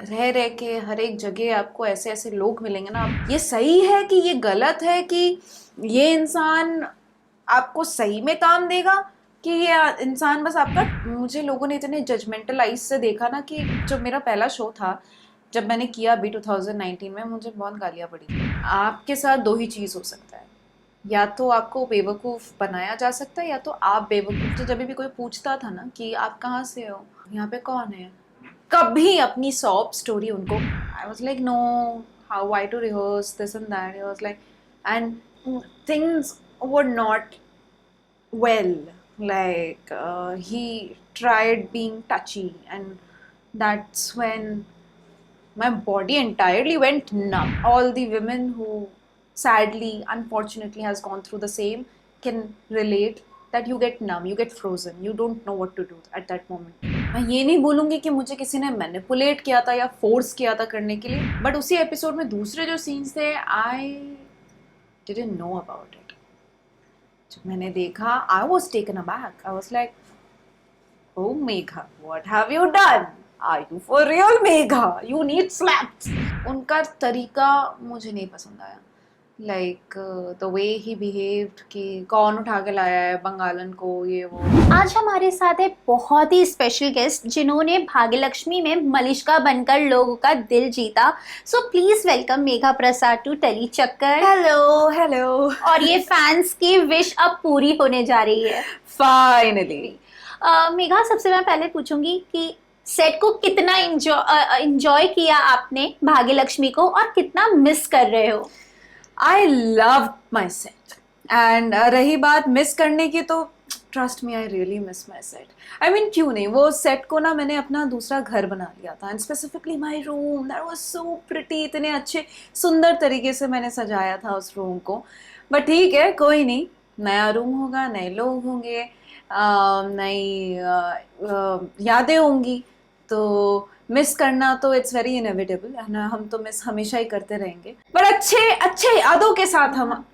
रह रह के हर एक जगह आपको ऐसे ऐसे लोग मिलेंगे ना, ये सही है कि ये गलत है, कि ये इंसान आपको सही में काम देगा, कि ये इंसान बस आपका। मुझे लोगों ने इतने जजमेंटल आइज से देखा ना, कि जब मेरा पहला शो था, जब मैंने किया अभी 2019 में, मुझे बहुत गालियाँ पड़ी। आपके साथ दो ही चीज़ हो सकता है, या तो आपको बेवकूफ़ बनाया जा सकता है, या तो आप बेवकूफ़। तो जब भी कोई पूछता था ना कि आप कहाँ से हो, यहाँ पे कौन है, कभी अपनी सॉब स्टोरी उनको, I was like no, how why to rehearse this and that, I was like, and things were not well, like he tried being touchy, and that's when my body entirely went numb. All the women who sadly unfortunately has gone through the same can relate that you get numb, you get frozen, you don't know what to do at that moment. मैं ये नहीं बोलूँगी कि मुझे किसी ने manipulate किया था या फोर्स किया था करने के लिए, बट उसी एपिसोड में दूसरे जो सीन्स थे, I didn't know about it. जब मैंने देखा, I was taken aback, I was like, oh Megha, what have you done? Are you for real, Megha? You need slaps. उनका तरीका मुझे नहीं पसंद आया, like the way he behaved, कि कौन उठा के लाया है बंगालन को, ये वो। आज हमारे साथ है बहुत ही स्पेशल गेस्ट जिन्होंने भाग्यलक्ष्मी में मलिष्का बनकर लोगों का दिल जीता। So please welcome Megha Prasad to telly Chakkar. Hello hello. और ये फैंस की विश अब पूरी होने जा रही है फाइनली। मेघा, सबसे मैं पहले पूछूंगी कि सेट को कितना इंजॉय किया आपने भाग्यलक्ष्मी को, और कितना मिस कर रहे हो? I love my set, and रही बात मिस करने की, तो trust me, I really miss my set. I mean क्यों नहीं, वो सेट को ना मैंने अपना दूसरा घर बना लिया था, and specifically my room, that was so pretty, इतने अच्छे सुंदर तरीके से मैंने सजाया था उस रूम को। बट ठीक है, कोई नहीं, नया रूम होगा, नए लोग होंगे, नई यादें होंगी, तो मिस करना तो इट्स वेरी इनएविटेबल है ना, हम तो मिस हमेशा ही करते रहेंगे, पर अच्छे अच्छे यादों के साथ हम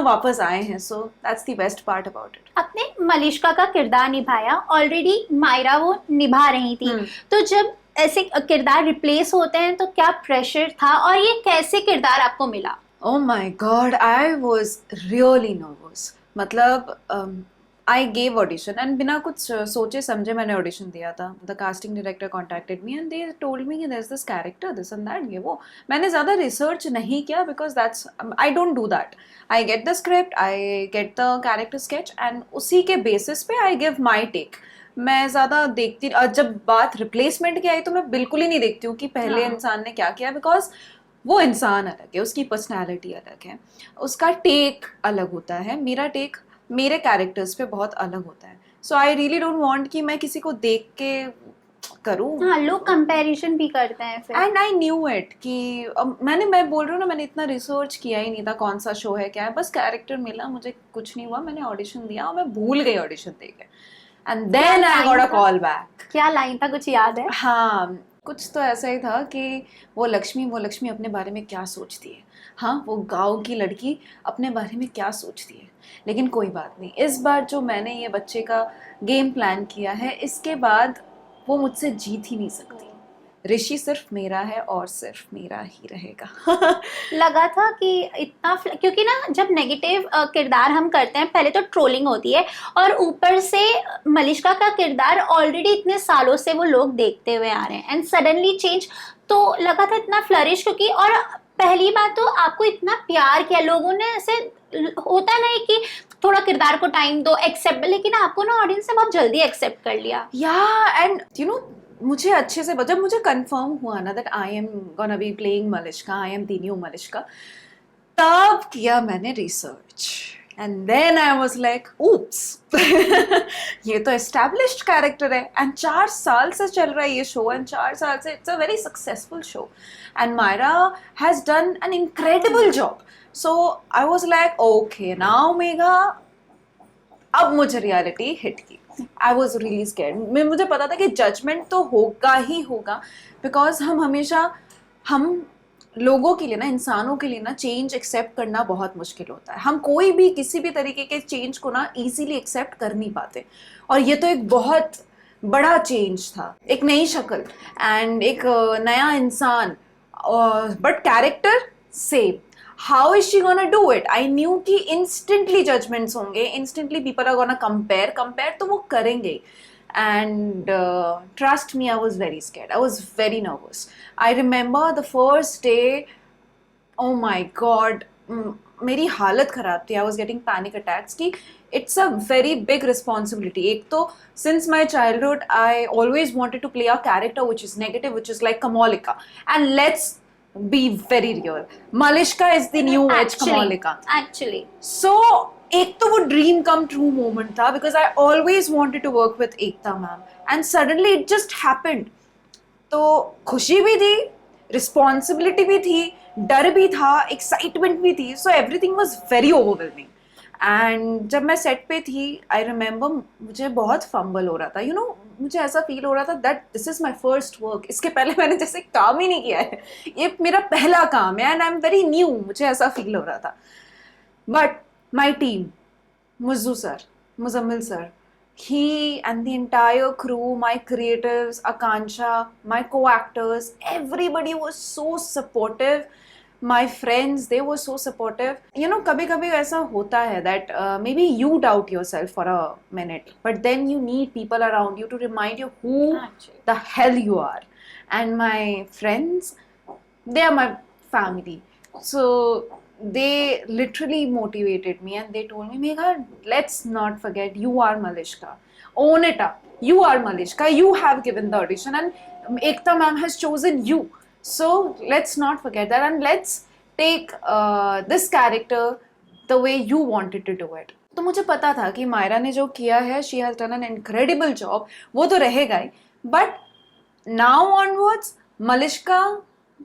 वापस आए हैं, सो that's the best part about it. आपने मलिष्का का किरदार निभाया, ऑलरेडी मायरा वो निभा रही थी, तो जब ऐसे किरदार रिप्लेस होते हैं तो क्या प्रेशर था, और ये कैसे किरदार आपको मिला? Oh my God, I was really nervous. मतलब आई गेव ऑडिशन, एंड बिना कुछ सोचे समझे मैंने ऑडिशन दिया था। The casting director contacted me and they told me कि there is this character, this and that, ये वो। मैंने ज़्यादा रिसर्च नहीं किया, because that's, I don't do that. I get the script, I get the character sketch, and उसी के basis पे आई गिव माई टेक। मैं ज़्यादा देखती, जब बात रिप्लेसमेंट की आई तो मैं बिल्कुल ही नहीं देखती हूँ कि पहले इंसान ने क्या किया, बिकॉज वो इंसान अलग है, उसकी पर्सनैलिटी अलग है, उसका टेक अलग होता है। मेरा टेक मेरे कैरेक्टर्स पे बहुत अलग होता है, सो आई रियली डोंट वांट कि मैं किसी को देख के करूँ। हाँ, लोग कंपैरिजन भी करते हैं फिर। एंड आई न्यू इट कि मैं बोल रही हूँ ना, मैंने इतना रिसर्च किया ही नहीं था कौन सा शो है क्या है, बस कैरेक्टर मिला, मुझे कुछ नहीं हुआ, मैंने ऑडिशन दिया और मैं भूल गई ऑडिशन दे के, and then I got a call back. क्या लाइन था, कुछ याद है? हाँ, कुछ तो ऐसा ही था कि वो लक्ष्मी अपने बारे में क्या सोचती है, हाँ वो गांव की लड़की अपने बारे में क्या सोचती है। लेकिन कोई बात नहीं, इस बार जो मैंने ये बच्चे का गेम प्लान किया है, इसके बाद वो मुझसे जीत ही नहीं सकती। ऋषि सिर्फ मेरा है और सिर्फ मेरा ही रहेगा। लगा था कि इतना क्योंकि ना जब नेगेटिव किरदार हम करते हैं पहले तो ट्रोलिंग होती है, और ऊपर से मलिष्का का किरदार ऑलरेडी इतने सालों से वो लोग देखते हुए आ रहे हैं, एंड सडनली चेंज, तो लगा था इतना फ्लरिश, क्योंकि और पहली बात तो आपको इतना प्यार किया लोगों ने, ऐसे होता नहीं कि थोड़ा किरदार को टाइम दो एक्सेप्ट, लेकिन आपको ना ऑडियंस ने बहुत जल्दी एक्सेप्ट कर लिया। एंड मुझे अच्छे से, जब मुझे कंफर्म हुआ ना that I am gonna be playing Malishka, I am the new Malishka, तब किया मैंने research, and then I was like oops, ये तो एस्टैब्लिश्ड कैरेक्टर है, एंड 4 साल से चल रहा है ये शो, एंड 4 साल से it's a very successful show, and Myra has done an incredible job. So I was like okay now Megha, अब मुझे रियलिटी हिट की। I was really scared. मुझे पता था कि जजमेंट तो होगा ही होगा, बिकॉज हम हमेशा, हम लोगों के लिए ना, इंसानों के लिए ना, चेंज एक्सेप्ट करना बहुत मुश्किल होता है। हम कोई भी किसी भी तरीके के चेंज को ना इजीली एक्सेप्ट कर नहीं पाते, और ये तो एक बहुत बड़ा चेंज था, एक नई शक्ल एंड एक नया इंसान, but character same. How is she gonna do it? I knew कि इंस्टेंटली जजमेंट्स होंगे, instantly people are gonna compare तो वो करेंगे. And trust me, I was very scared. I was very nervous. I remember the first day, oh my god, मेरी हालत खराब थी. I was getting panic attacks कि it's a very big responsibility. एक तो since my childhood I always wanted to play a character which is negative, which is like Kamalika. And let's be very real, Malishka is the new age Kamalika. Actually. So एक तो वो dream come true moment था because I always wanted to work with Ekta ma'am and suddenly it just happened. तो खुशी भी थी, responsibility भी थी, डर भी था, एक्साइटमेंट भी थी. So everything was very overwhelming. And जब मैं सेट पे थी आई रिमेंबर मुझे बहुत फंबल हो रहा था. यू नो, मुझे ऐसा फील हो रहा था that this is my first work. इसके पहले मैंने जैसे काम ही नहीं किया है, ये मेरा पहला काम है and I am very new. मुझे ऐसा फील हो रहा था. But my team, Muzzu sir, Muzammil sir, he and the entire crew, my creatives, Akansha, my co-actors, everybody was so supportive. My friends, they were so supportive. You know, kabhi ऐसा होता है that maybe you doubt yourself for a minute, but then you need people around you to remind you who the hell you are. And my friends, they are my family. So they literally motivated me and they told me, Megha, let's not forget you are Malishka. Own it up. You are Malishka. You have given the audition and Ekta ma'am has chosen you. So let's not forget that and let's take this character the way you wanted to do it. तो मुझे पता था कि मायरा ने जो किया है, she has done an incredible job. वो तो रहेगा ही. But now onwards, Malishka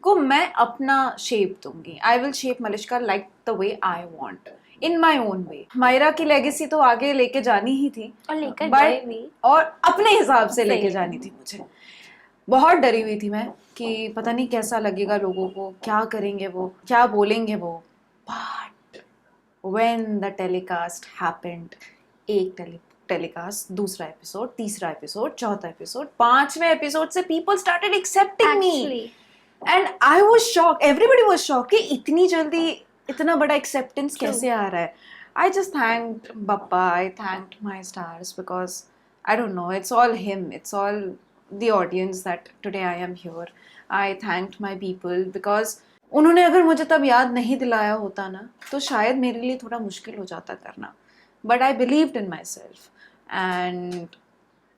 को मैं अपना शेप दूंगी. I will shape Malishka like the way I want, in my own way. Myra की लेगेसी तो आगे लेके जानी ही थी और लेकर गए भी, और अपने हिसाब से लेके जानी थी. मुझे बहुत डरी हुई थी मैं कि पता नहीं कैसा लगेगा लोगों को, क्या करेंगे वो, क्या बोलेंगे वो. But when the telecast happened, एक टेलीकास्ट, दूसरा एपिसोड, तीसरा एपिसोड, चौथा एपिसोड, 5वें एपिसोड से people started accepting me. And I was shocked. Everybody was shocked कि इतनी जल्दी इतना बड़ा acceptance कैसे आ रहा है. I just thanked Bappa. I thanked my stars because I don't know. It's all him. It's all the audience that today I am here. I thanked my people because उन्होंने अगर मुझे तब याद नहीं दिलाया होता ना तो शायद मेरे लिए थोड़ा मुश्किल हो जाता करना. But I believed in myself and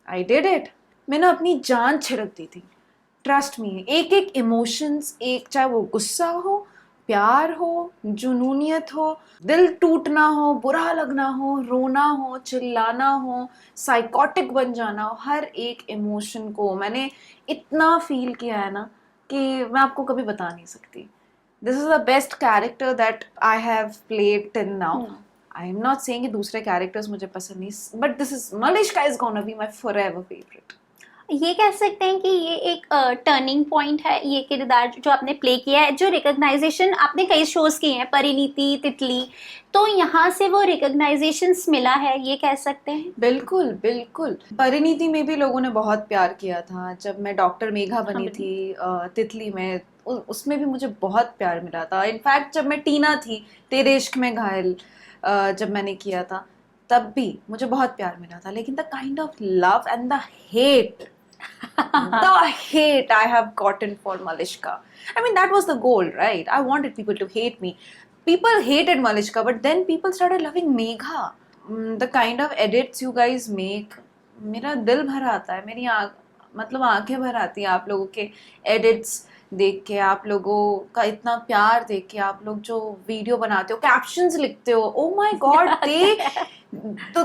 I did it. मैंने अपनी जान छिड़क दी थी. ट्रस्ट मी, एक एक इमोशंस, एक चाहे वो गुस्सा हो, प्यार हो, जुनूनियत हो, दिल टूटना हो, बुरा लगना हो, रोना हो, चिल्लाना हो, साइकोटिक बन जाना हो, हर एक इमोशन को मैंने इतना फील किया है ना कि मैं आपको कभी बता नहीं सकती. This is the best character that I have played till now. I am not saying कि दूसरे कैरेक्टर्स मुझे पसंद नहीं, but this is Malishka is gonna be my forever favourite. ये कह सकते हैं कि ये एक टर्निंग पॉइंट है, ये किरदार जो आपने प्ले किया है, जो रिकॉग्नाइजेशन आपने कई शोज किए हैं, परिणीति, तितली, तो यहाँ से वो रिकॉग्नाइजेशंस मिला है, ये कह सकते हैं. बिल्कुल बिल्कुल. परिणीति में भी लोगों ने बहुत प्यार किया था. जब मैं डॉक्टर मेघा बनी थी तितली में, उसमें भी मुझे बहुत प्यार मिला था. इनफैक्ट जब मैं टीना थी तेरे इश्क में घायल जब मैंने किया था तब भी मुझे बहुत प्यार मिला था. लेकिन the kind of love and the hate, the hate I have gotten for Malishka. I mean, that was the goal, right? I wanted people to hate me. People hated Malishka, but then people started loving Megha. The kind of edits you guys make, मेरा दिल भर आता है, मेरी मतलब आंखें भर आती हैं आप लोगों के edits देख के, आप लोगों का इतना प्यार देख के, आप लोग जो वीडियो बनाते हो, कैप्शंस लिखते हो. Oh my God, तो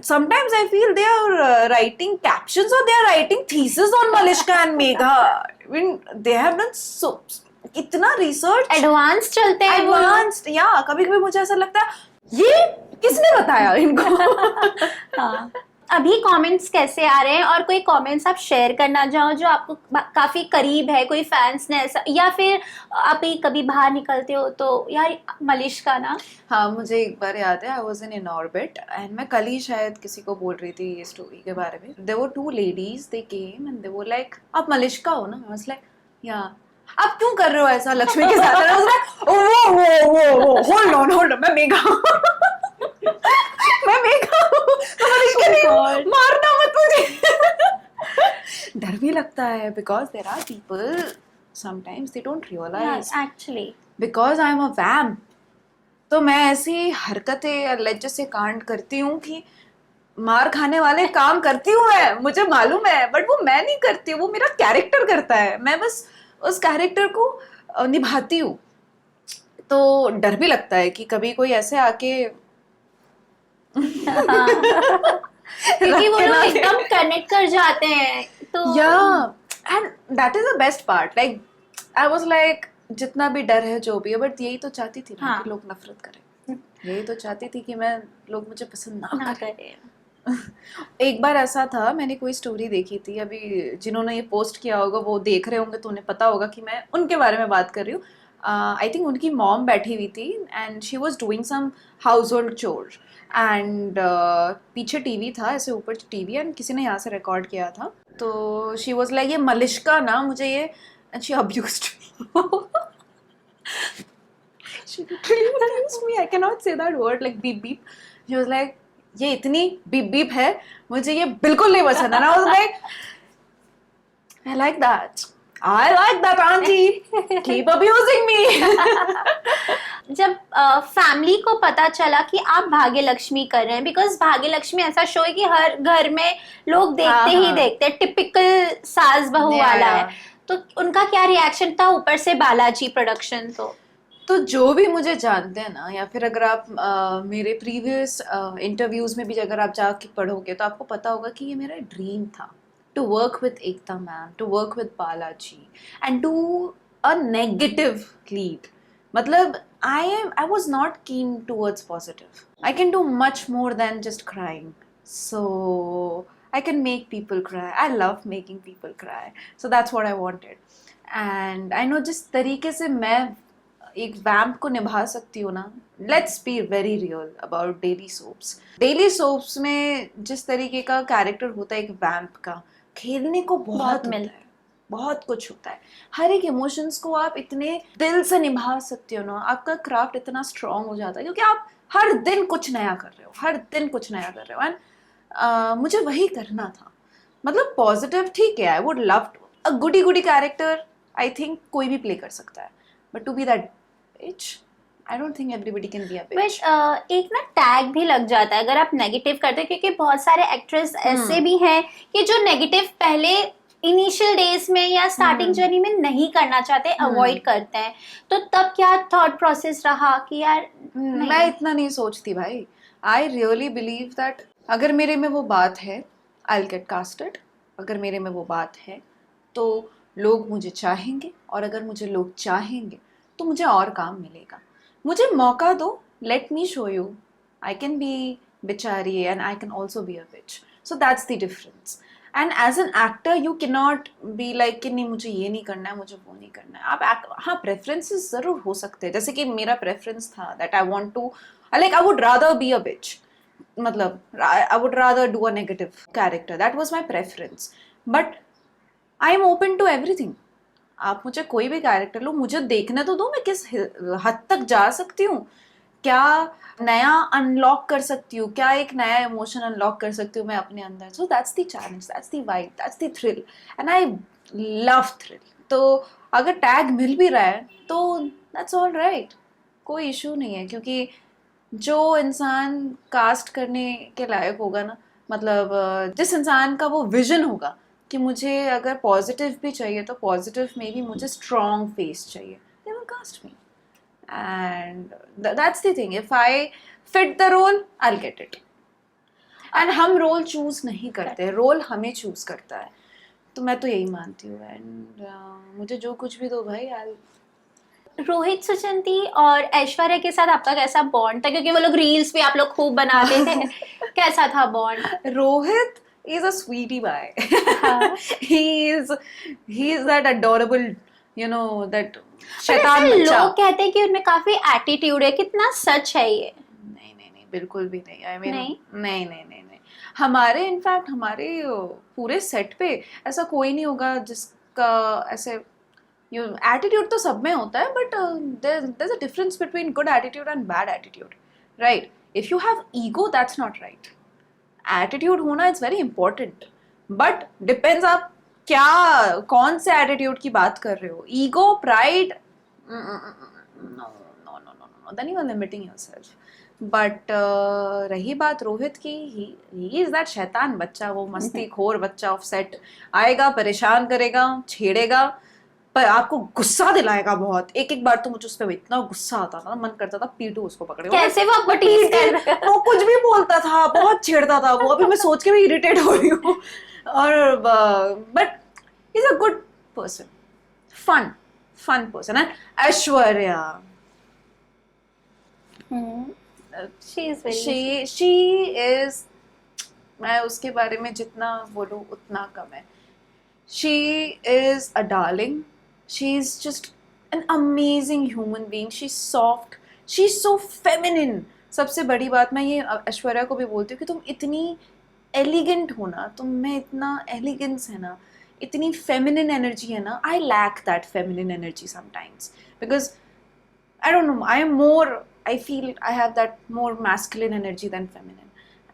sometimes I feel they are writing captions or they are writing thesis on Malishka and Megha. I mean, they have done so इतना research. Advanced चलते हैं. Advanced, yeah. कभी-कभी मुझे ऐसा लगता है ये किसने बताया इनको. हाँ. अभी कमेंट्स कैसे आ रहे हैं, और कोई कमेंट्स आप शेयर करना चाहो जो आपको काफी करीब है, कोई फैंस ने ऐसा, या फिर आप ही कभी बाहर निकलते हो तो यार मलिश्का ना। हाँ, मुझे एक बार याद है, आई वॉज इन ऑर्बिट एंड मैं कल ही शायद किसी को बोल रही थी ये स्टोरी के बारे में. There were two ladies, they came and they were like, आप मलिश्का हो ना? आई वाज लाइक, या. आप क्यों कर रहे हो ऐसा लक्ष्मी के साथ? आई वाज लाइक, वो होल्ड ऑन, मैं मेघा हूं. मैं मेघा हूं, मैं मलिश्का नहीं हूं, मारना मत मुझे. डर भी लगता है because there are people sometimes they don't realise actually because I am a vamp. तो मैं ऐसी हरकतें लज्जे से कांड करती हूँ कि मार खाने वाले काम करती हूँ मैं, मुझे मालूम है, बट वो मैं नहीं करती हूँ, वो मेरा कैरेक्टर करता है. मैं बस उस कैरेक्टर को निभाती हूँ. तो डर भी लगता है कि कभी कोई ऐसे आके क्योंकि वो लोग एकदम कनेक्ट कर जाते हैं तो या. And that is the best part. Like I was like, जितना भी डर है जो भी है, बट यही तो चाहती थी ना हाँ. कि लोग नफरत करें. यही तो चाहती थी कि मैं, लोग मुझे पसंद ना ना करें. करे. एक बार ऐसा था, मैंने कोई स्टोरी देखी थी, अभी जिन्होंने ये पोस्ट किया होगा वो देख रहे होंगे तो उन्हें पता होगा कि मैं उनके बारे में बात कर रही हूँ. आई थिंक उनकी मॉम बैठी हुई थी and she was doing some household chore and पीछे टीवी था, ऐसे ऊपर टीवी, एंड किसी ने यहाँ से रिकॉर्ड किया था. तो शी वॉज लाइक, ये मलिश्का ना मुझे ये, and she abused she literally abused me. I cannot say that word, like beep beep. She was like, ये इतनी बीप बीप है, मुझे ये बिल्कुल नहीं पसंद है ना. I was like, I like that. I like that, auntie. Keep abusing me. जब फैमिली को पता चला कि आप भाग्य लक्ष्मी कर रहे हैं, बिकॉज भाग्य लक्ष्मी ऐसा शो है कि हर घर में लोग देखते ही देखते हैं, टिपिकल सास बहू वाला है, तो उनका क्या रिएक्शन था? ऊपर से बालाजी प्रोडक्शन. तो जो भी मुझे जानते हैं ना, या फिर अगर आप मेरे प्रीवियस इंटरव्यूज में भी अगर आप जाके पढ़ोगे तो आपको पता होगा कि ये मेरा ड्रीम था, to work with Ekta ma'am, to work with Balaji and do a negative lead. मतलब I was not keen towards positive. I can do much more than just crying. So I can make people cry. I love making people cry. So that's what I wanted. And I know जिस तरीके से मैं एक वैम्प को निभा सकती हूँ ना, let's be very real about daily soaps. Daily soaps में जिस तरीके का कैरेक्टर होता है एक वैम्प का, खेलने को बहुत मिलता है, बहुत कुछ होता है. हर एक इमोशंस को आप इतने दिल से निभा सकते हो ना, आपका क्राफ्ट इतना स्ट्रांग हो जाता है क्योंकि आप हर दिन कुछ नया कर रहे हो, हर दिन कुछ नया कर रहे हो. एंड मुझे वही करना था. मतलब पॉजिटिव ठीक है, I would love to a goody goody character, I think कोई भी प्ले कर सकता है, but to be that bitch, I don't think everybody can be a bitch. But एक ना टैग भी लग जाता है अगर आप नेगेटिव करते हो, क्योंकि बहुत सारे एक्ट्रेस ऐसे भी हैं कि जो नेगेटिव पहले इनिशियल डेज में या स्टार्टिंग जर्नी में नहीं करना चाहते, अवॉइड करते हैं. तो तब क्या थॉट प्रोसेस रहा कि यार मैं इतना नहीं सोचती भाई. आई रियली बिलीव दैट अगर मेरे में वो बात है, आई विल गेट कास्टेड. अगर मेरे में वो बात है तो लोग मुझे चाहेंगे, और अगर मुझे लोग चाहेंगे तो मुझे और काम मिलेगा. मुझे मौका दो, let me show you. I can be बिचारी and I can also be a bitch. So that's the difference. And as an actor you can not be like कि नहीं मुझे ये नहीं करना है, मुझे वो नहीं करना है. आप हाँ, प्रेफरेंसेस जरूर हो सकते हैं, जैसे कि मेरा प्रेफरेंस था that I want to, like I would rather be a bitch. मतलब I would rather do a negative character, that was my preference. But I am open to everything. आप मुझे कोई भी कैरेक्टर लो, मुझे देखने तो दो मैं किस हद तक जा सकती हूँ, क्या नया अनलॉक कर सकती हूँ, क्या एक नया इमोशन अनलॉक कर सकती हूँ मैं अपने अंदर. सो that's the challenge, that's the vibe, that's the thrill, and I love thrill. तो अगर टैग मिल भी रहा है तो दैट्स ऑल राइट, कोई इशू नहीं है. क्योंकि जो इंसान कास्ट करने के लायक होगा ना, मतलब जिस इंसान का वो विजन होगा कि मुझे अगर पॉजिटिव भी चाहिए तो पॉजिटिव में भी मुझे स्ट्रॉन्ग फेस चाहिए, they will cast me. And that's the thing, if I fit the role, I'll get it. And हम रोल चूज नहीं करते, रोल हमें चूज करता है. तो मैं तो यही मानती हूँ. एंड मुझे जो कुछ भी दो भाई, रोहित सुचंती और ऐश्वर्या के साथ आपका कैसा बॉन्ड था, क्योंकि वो लोग रील्स भी आप लोग खूब बनाते थे, कैसा था bond? Rohit is a sweetie pie. हाँ। he is he is that adorable, that पर शैतान ऐसा बच्चा. लोग कहते हैं कि उनमें काफी एटीट्यूड है, कितना सच है ये? नहीं नहीं नहीं, बिल्कुल भी नहीं. आई मीन नहीं? नहीं नहीं नहीं नहीं. हमारे पूरे सेट पे ऐसा कोई नहीं होगा जिसका ऐसे एटीट्यूड तो सब में होता है, but there's a difference between good attitude and bad attitude, right? If you have ego, that's not right. Attitude होना it's very important, but depends आप क्या कौन से एटीट्यूड की बात कर रहे हो. Ego, pride, no no no no no, then you are limiting yourself. But रही बात रोहित की, ही इज दैट शैतान बच्चा, वो मस्ती खोर बच्चा ऑफ सेट. आएगा, परेशान करेगा, छेड़ेगा, पर आपको गुस्सा दिलाएगा बहुत. एक एक बार तो मुझे उस पर इतना गुस्सा आता था, मन करता था पीटू उसको पकड़े. कैसे वो आपको टीज कर रहा है? वो कुछ भी बोलता था, बहुत छेड़ता था वो. अभी मैं सोच के भी इरिटेट हो रही हूँ. और but is a good person, fun person. And Aishwarya, She is very she is, मैं उसके बारे में जितना बोलूँ उतना कम है. She is a darling. She's just an amazing human being. She's soft. She's so feminine. सबसे बड़ी बात मैं ये ऐश्वर्या को भी बोलती हूँ कि तुम इतनी एलिगेंट हो ना, तुम में इतना एलिगेंस है ना, इतनी फेमिनिन एनर्जी है ना. I lack that feminine energy sometimes because I don't know, I feel I have that more masculine energy than feminine.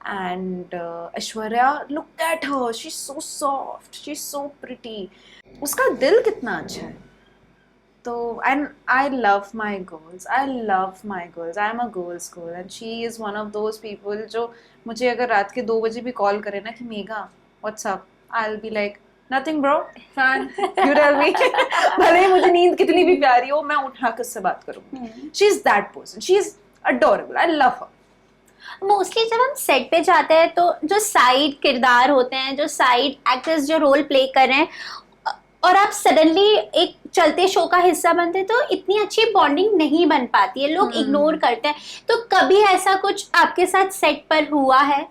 And Aishwarya, look at her, she's so soft, she's so pretty. उसका दिल कितना अच्छा है. तो and I love my girls, I am a girl's girl, and she is one of those people जो मुझे अगर रात के 2 बजे भी कॉल करे ना कि Megha what's up, I'll be like nothing bro, fine, you tell me. भले ही मुझे नींद कितनी भी प्यारी हो, मैं उठा के उससे बात करूँगी. She is that person, she is adorable, I love her. Mostly जब हम सेट पे जाते हैं तो जो साइड किरदार होते हैं, जो साइड एक्टर्स जो रोल प्ले कर रहे हैं, और आप सडनली एक चलते शो का हिस्सा बनते हैं, तो इतनी अच्छी बॉन्डिंग नहीं बन पाती है, लोग इग्नोर करते हैं. तो कभी ऐसा कुछ आपके साथ सेट पर हुआ है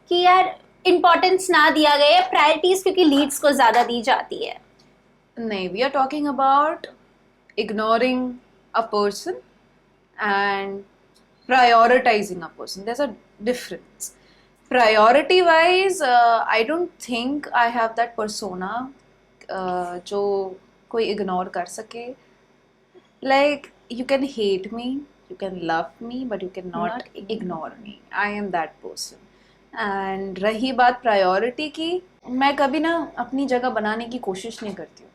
कि यार इम्पोर्टेंस ना दिया गया है, प्रायोरिटीज क्योंकि लीड्स को ज्यादा दी जाती है? नहीं, we are talking about ignoring a person and prioritizing a person. There's a difference. Priority wise, I don't think I have that persona जो कोई ignore कर सके. Like, you can hate me, you can love me, but you cannot ignore me. I am that person. And रही बात priority की, मैं कभी ना अपनी जगह बनाने की कोशिश नहीं करती हूँ.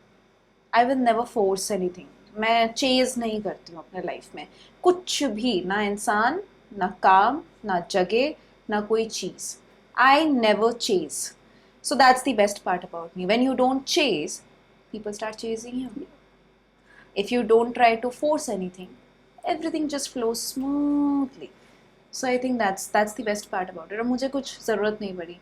I will never force anything. मैं चेज नहीं करती हूँ अपने लाइफ में कुछ भी, ना इंसान, ना काम, ना जगह, ना कोई चीज़. I never chase. So that's the best part about me. When you don't chase, people start chasing you. If you don't try to force anything, everything just flows smoothly. So I think that's the best part about it. और मुझे कुछ ज़रूरत नहीं पड़ी.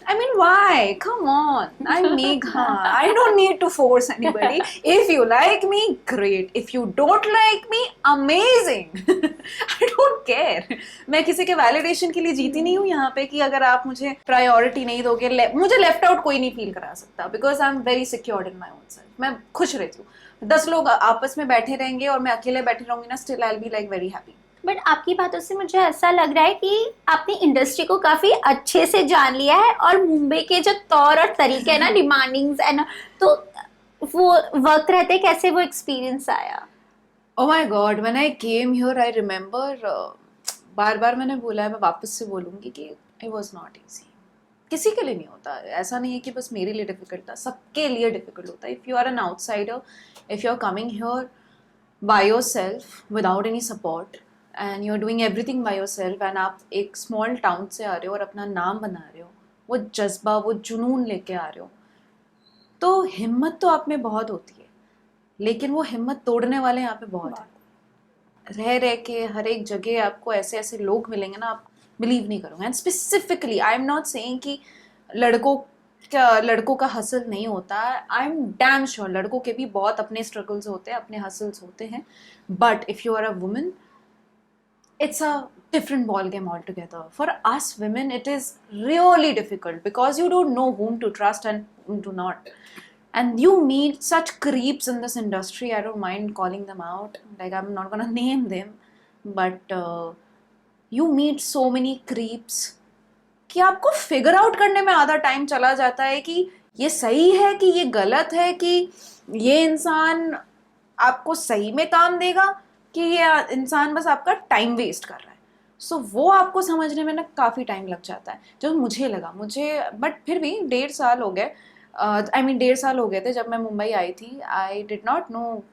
I mean, why? Come on. I'm Megha. I don't need to force anybody. If you like me, great. If you don't like me, amazing. I don't care. मैं किसी के validation के लिए जीती नहीं हूँ यहाँ पे कि अगर आप मुझे priority नहीं दोगे, मुझे left out कोई नहीं feel करा सकता. Because I'm very secured in my own self. मैं खुश रहती हूँ. 10 लोग आपस में बैठे रहेंगे और मैं अकेले बैठी रहूँगी ना, still I'll be like very happy. But आपकी बातों से मुझे ऐसा लग रहा है कि आपने इंडस्ट्री को काफी अच्छे से जान लिया है, और मुंबई के जो तौर और तरीके हैं ना, डिमांडिंग्स है ना, तो वो वक्त रहते कैसे वो एक्सपीरियंस आया? Oh my God, when I came here, I remember बार बार मैंने बोला है, मैं वापस से बोलूँगी कि it was not easy. किसी के लिए नहीं होता. ऐसा नहीं है कि बस मेरे लिए डिफिकल्ट था, सबके लिए डिफिकल्ट होता है. If you are an outsider, if you are coming here by yourself without any support and you are doing everything by yourself, and आप एक स्मॉल टाउन से आ रहे हो और अपना नाम बना रहे हो, वो जज्बा, वो जुनून लेके आ रहे हो, तो हिम्मत तो आप में बहुत होती है, लेकिन वो हिम्मत तोड़ने वाले यहाँ पे बहुत है. रह के हर एक जगह आपको ऐसे ऐसे लोग मिलेंगे ना, आप बिलीव नहीं करोगे. And specifically I am not saying कि लड़कों क्या लड़कों का हसल नहीं होता? आई एम डैम श्योर लड़कों के भी बहुत अपने स्ट्रगल्स होते हैं, अपने हसल्स होते हैं, but if you are a woman it's a different ball game altogether. For us women, it is really difficult because you don't know whom to trust and whom to not. And you meet such creeps in this industry. I don't mind calling them out. Like, I'm not gonna name them, but you meet so many creeps कि आपको figure out करने में आधा time चला जाता है कि ये सही है कि ये गलत है, कि ये इंसान आपको सही में काम देगा कि ये इंसान बस आपका टाइम वेस्ट कर रहा है. सो वो आपको समझने में ना काफ़ी टाइम लग जाता है, जो मुझे लगा. बट फिर भी 1.5 साल हो गए. आई मीन 1.5 साल हो गए थे जब मैं मुंबई आई थी. आई डिड नॉट नो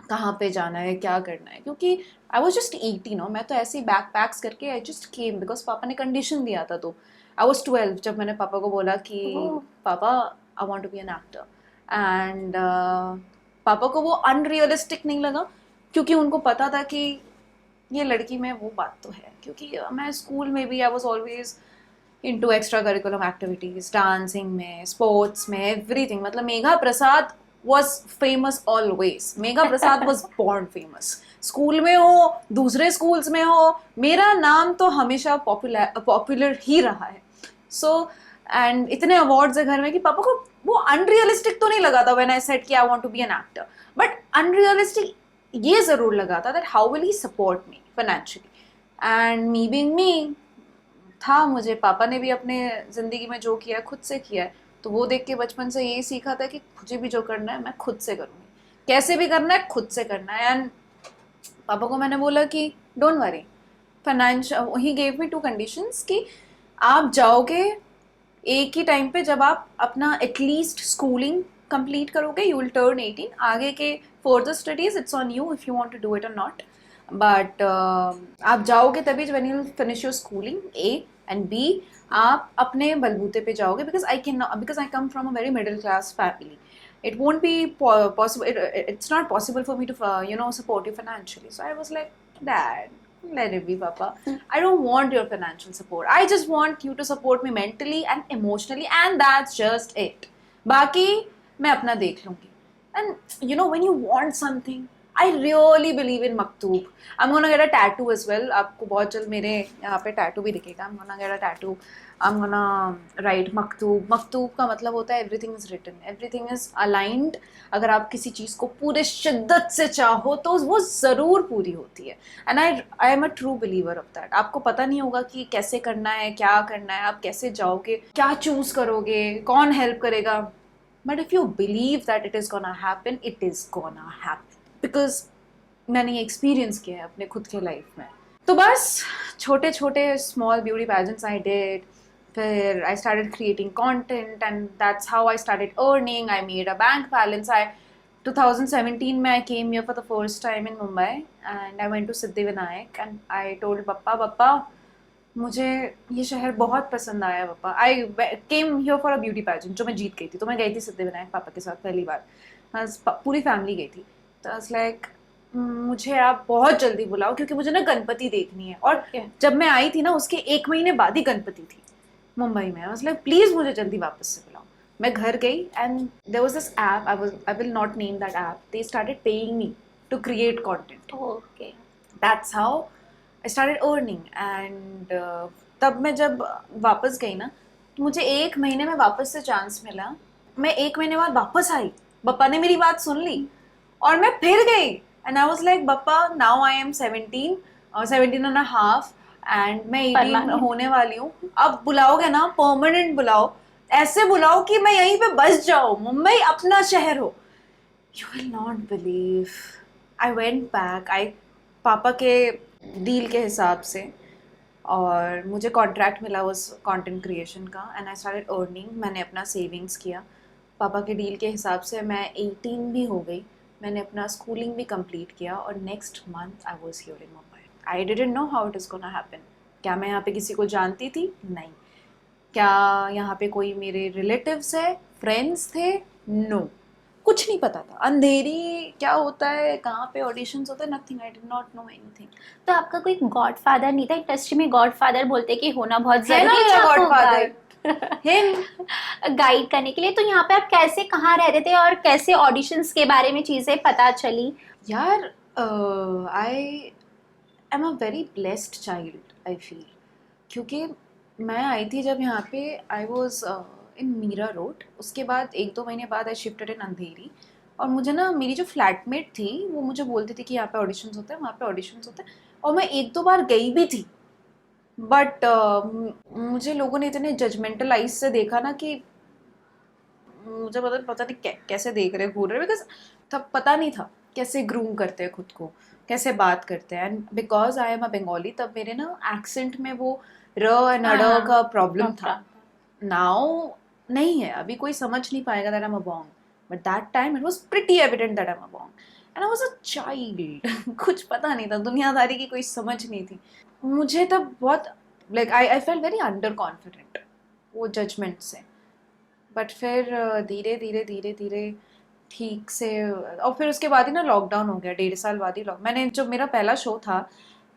कहाँ पे जाना है, क्या करना है, क्योंकि आई वॉज जस्ट 18. मैं तो ऐसे ही बैक पैक्स करके आई जस्ट केम बिकॉज पापा ने कंडीशन दिया था. तो आई वॉज 12 जब मैंने पापा को बोला कि पापा I want to be an actor. And पापा को वो अनरियलिस्टिक नहीं लगा, क्योंकि उनको पता था कि ये लड़की में वो बात तो है. क्योंकि मैं स्कूल में भी I was always into extra curriculum activities, dancing में, स्पोर्ट्स में, एवरीथिंग. मतलब मेघा प्रसाद was famous always. Megha Prasad was born famous. School में हो, दूसरे स्कूल्स में हो, मेरा नाम तो हमेशा पॉपुलर ही रहा है. सो एंड इतने अवार्ड्स है घर में कि पापा को वो अनरियलिस्टिक तो नहीं लगा था when I said कि I want to be an actor. But unrealistic ये ज़रूर लगा था that how will he support me financially. And me being me था, मुझे पापा ने भी अपने ज़िंदगी में जो किया है खुद से किया है. तो वो देख के बचपन से यही सीखा था कि मुझे भी जो करना है मैं खुद से करूँगी, कैसे भी करना है खुद से करना है. एंड पापा को मैंने बोला कि don't worry, financial, he gave me 2 conditions कि आप जाओगे एक ही टाइम पे जब आप अपना एटलीस्ट स्कूलिंग कंप्लीट करोगे, यू विल टर्न 18. आगे के further studies it's on you if you want to do it और नॉट. बट आप जाओगे तभी when you finish your schooling, A, and B, आप अपने बलबूते पे जाओगे. Because I come from a very middle class family. It won't be possible. It's not possible for me to support you financially. So I was like, Dad, let it be, Papa. I don't want your financial support. I just want you to support me mentally and emotionally, and that's just it. बाकी मैं अपना देख लूँगी. And when you want something, I really believe in maktoob. I'm gonna get a tattoo as well. आपको बहुत जल्द मेरे यहाँ पे tattoo भी दिखेगा. I'm gonna get a tattoo. I'm gonna write maktoob. Maktoob का मतलब होता है everything is written, everything is aligned. अगर आप किसी चीज़ को पूरे शिद्दत से चाहो तो वो ज़रूर पूरी होती है. And I am a true believer of that. आपको पता नहीं होगा कि कैसे करना है, क्या करना है, आप कैसे जाओगे, क्या चूज़ करोगे, कौन हेल्प करेगा. But if you believe that it is gonna happen, it is gonna happen. Because मैंने ये एक्सपीरियंस किया है अपने खुद के लाइफ में. तो बस छोटे छोटे small beauty pageants I did. फिर I started creating content and that's how I started earning. I made a bank balance. 2017 में I came here for the first time in Mumbai and I went to Siddhivinayak and I told पप्पा मुझे ये शहर बहुत पसंद आया पापा. I came here for a beauty pageant जो मैं जीत गई थी. तो मैं गई थी सिद्धिविनायक पापा के साथ पहली बार. पूरी फैमिली गई थी. तो आई वाज लाइक मुझे आप बहुत जल्दी बुलाओ क्योंकि मुझे ना गणपति देखनी है. और जब मैं आई थी ना उसके 1 महीने बाद ही गणपति थी मुंबई में. आई वाज लाइक प्लीज़ मुझे जल्दी वापस से बुलाओ. मैं घर गई and there was this app. I will not name that app. They started paying me to create content. Okay, that's how I started earning. And तब मैं जब वापस गई ना तो मुझे 1 महीने में वापस से चांस मिला. मैं 1 महीने बाद वापस आई. पापा ने मेरी बात सुन ली और मैं फिर गई. एंड आई वाज लाइक पापा now I am 17 and half and मैं 18 होने वाली हूँ. अब बुलाओगे ना परमानेंट बुलाओ, ऐसे बुलाओ कि मैं यहीं पे बस जाऊँ, मुंबई अपना शहर हो. You will not believe, I went back. I पापा के डील के हिसाब से और मुझे कॉन्ट्रैक्ट मिला उस कंटेंट क्रिएशन का एंड आई स्टार्टेड अर्निंग. मैंने अपना सेविंग्स किया. पापा के डील के हिसाब से मैं 18 भी हो गई. मैंने अपना स्कूलिंग भी कंप्लीट किया और next month I was here in Mumbai. I didn't know how it is gonna happen. क्या मैं यहाँ पे किसी को जानती थी? नहीं. क्या यहाँ पे कोई मेरे रिलेटिव्स है, फ्रेंड्स थे? नो, कुछ नहीं पता था. अंधेरी क्या होता है, कहाँ पे ऑडिशंस होते हैं, nothing. I did not know anything. तो आपका कोई गॉडफादर नहीं था? इंडस्ट्री में गॉडफादर बोलते कि होना बहुत है ना जरूरी मेरा है. गॉडफादर. हिम। गाइड करने के लिए। तो यहाँ पे आप कैसे, कहाँ रहते थे और कैसे ऑडिशंस के बारे में चीजें पता चली? यार I am a very blessed child I feel, क्योंकि मैं आई थी जब यहाँ पे, I was in Mira road. उसके बाद 1-2 महीने बाद आई शिफ्टेड इन अंधेरी। और मुझे ना मेरी जो फ्लैटमेट थी वो मुझे बोलती थी कि यहाँ पे ऑडिशंस होते हैं, वहाँ पे ऑडिशंस होते हैं, और मैं 1-2 बार गई भी थी। बट मुझे लोगों ने इतने जजमेंटल आइज से देखा ना कि मुझे पता नहीं कैसे देख रहे घूर रहे, बिकॉज तब पता नहीं था कैसे ग्रूम करते हैं खुद को, कैसे बात करते हैं। एंड बिकॉज आई एम अ बंगाली, तब मेरे ना एक्सेंट में वो र एंड अड का प्रॉब्लम था। नाउ नहीं है, अभी कोई समझ नहीं पाएगा that I am a Bong, but that time it was pretty evident that I am a Bong and I was a child. कुछ पता नहीं था, दुनियादारी की कोई समझ नहीं थी मुझे तब। बहुत like I felt very under confident वो जजमेंट से। बट फिर धीरे धीरे धीरे धीरे ठीक से, और फिर उसके बाद ही ना लॉकडाउन हो गया, 1.5 साल बाद ही लॉक। मैंने जो मेरा पहला शो था